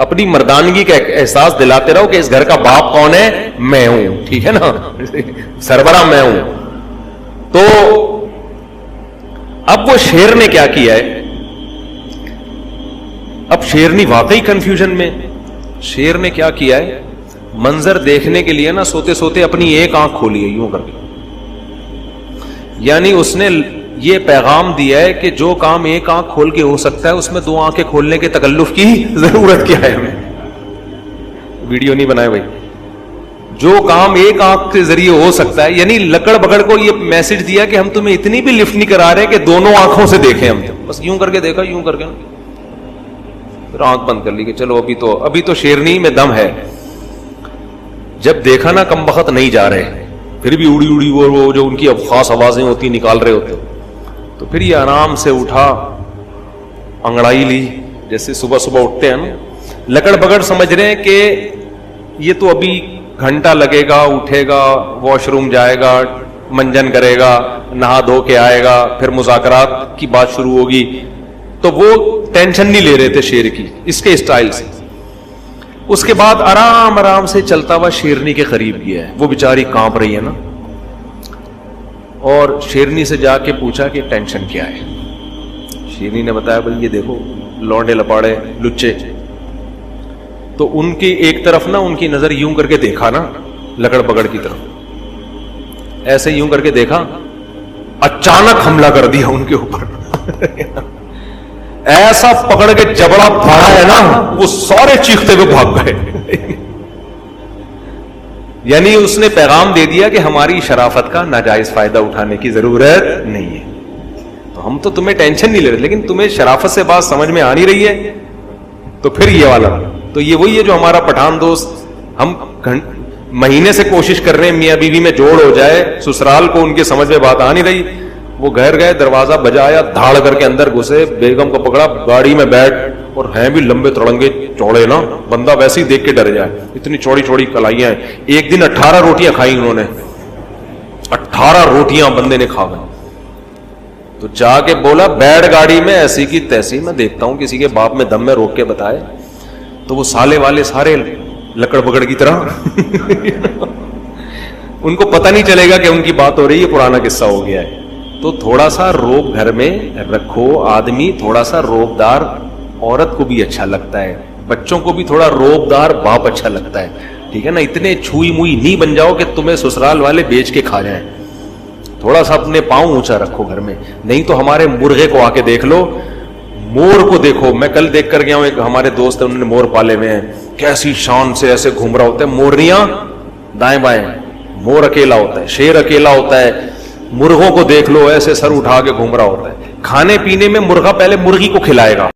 اپنی مردانگی کا احساس دلاتے رہو کہ اس گھر کا باپ کون ہے, میں ہوں, ٹھیک ہے نا, سربراہ میں ہوں. تو اب وہ شیر نے کیا کیا ہے, اب شیرنی واقعی کنفیوژن میں. شیر نے کیا کیا ہے, منظر دیکھنے کے لیے نا سوتے سوتے اپنی ایک آنکھ کھولی ہے یوں کر کے. یعنی اس نے یہ پیغام دیا ہے کہ جو کام ایک آنکھ کھول کے ہو سکتا ہے اس میں دو آنکھیں کھولنے کے تکلف کی ضرورت کیا ہے. ہمیں ویڈیو نہیں بنائے بھائی, جو کام ایک آنکھ کے ذریعے ہو سکتا ہے. یعنی لکڑ بکڑ کو یہ میسج دیا کہ ہم تمہیں اتنی بھی لفٹ نہیں کرا رہے کہ دونوں آنکھوں سے دیکھیں, ہم بس یوں کر کے دیکھا, یوں کر کے, پھر آنکھ بند کر لی کہ چلو ابھی تو شیرنی میں دم ہے. جب دیکھا نا کم بخت نہیں جا رہے, پھر بھی اڑی اڑی وہ جو ان کی خاص آوازیں ہوتی نکال رہے ہوتے, تو پھر یہ آرام سے اٹھا, انگڑائی لی, جیسے صبح صبح اٹھتے ہیں نا. لکڑ بکڑ سمجھ رہے ہیں کہ یہ تو ابھی گھنٹہ لگے گا, اٹھے گا, واش روم جائے گا, منجن کرے گا, نہا دھو کے آئے گا, پھر مذاکرات کی بات شروع ہوگی. تو وہ ٹینشن نہیں لے رہے تھے شیر کی, اس کے اسٹائل سے. اس کے بعد آرام آرام سے چلتا ہوا شیرنی کے قریب گیا ہے. وہ بیچاری کانپ رہی ہے نا, اور شیرنی سے جا کے پوچھا کہ ٹینشن کیا ہے. شیرنی نے بتایا بھائی یہ دیکھو لونڈے لپاڑے لچے. تو ان کی ایک طرف نا ان کی نظر یوں کر کے دیکھا نا لکڑ پکڑ کی طرف, ایسے یوں کر کے دیکھا, اچانک حملہ کر دیا ان کے اوپر. ایسا پکڑ کے جبڑا پھاڑا ہے نا, وہ سارے چیختے ہوئے بھاگ گئے. یعنی اس نے پیغام دے دیا کہ ہماری شرافت کا ناجائز فائدہ اٹھانے کی ضرورت نہیں ہے. تو ہم تو تمہیں ٹینشن نہیں لے رہے, لیکن تمہیں شرافت سے بات سمجھ میں آ نہیں رہی ہے. تو پھر یہ والا, تو یہ وہی ہے جو ہمارا پٹھان دوست, ہم مہینے سے کوشش کر رہے ہیں میاں بیوی میں جوڑ ہو جائے, سسرال کو ان کے سمجھ میں بات آ نہیں رہی. وہ گھر گئے, دروازہ بجایا, دھاڑ کر کے اندر گھسے, بیگم کو پکڑا, گاڑی میں بیٹھ, اور ہیں بھی لمبے تڑنگے چوڑے نا, بندہ ویسے ہی دیکھ کے ڈر جائے, اتنی چوڑی چوڑی کلائیاں ہیں. ایک دن 18 روٹیاں کھائی انہوں نے, 18 روٹیاں بندے نے کھا گئے. تو جا کے بولا بیٹھ گاڑی میں, ایسی کی تیسی, میں دیکھتا ہوں کسی کے باپ میں دم میں روک کے بتائے. تو وہ سالے والے سارے لکڑ بکڑ کی طرح ان کو پتہ نہیں چلے گا کہ ان کی بات ہو رہی ہے, پرانا قصہ ہو گیا ہے. تو تھوڑا سا روب گھر میں رکھو. آدمی تھوڑا سا روبدار عورت کو بھی اچھا لگتا ہے, بچوں کو بھی تھوڑا روبدار باپ اچھا لگتا ہے, ٹھیک ہے نا. اتنے چھوئی موئی نہیں بن جاؤ کہ تمہیں سسرال والے بیچ کے کھا جائیں. تھوڑا سا اپنے پاؤں اونچا رکھو گھر میں. نہیں تو ہمارے مرغے کو آ کے دیکھ لو, مور کو دیکھو. میں کل دیکھ کر گیا ہوں, ایک ہمارے دوست ہیں, انہوں نے مور پالے ہوئے ہیں, کیسی شان سے ایسے گھوم رہا ہوتا ہے. مورنیاں دائیں بائیں, مور اکیلا ہوتا ہے, شیر اکیلا ہوتا ہے. مرغوں کو دیکھ لو, ایسے سر اٹھا کے گھوم رہا ہوتا ہے. کھانے پینے میں مرغا پہلے مرغی کو کھلائے گا,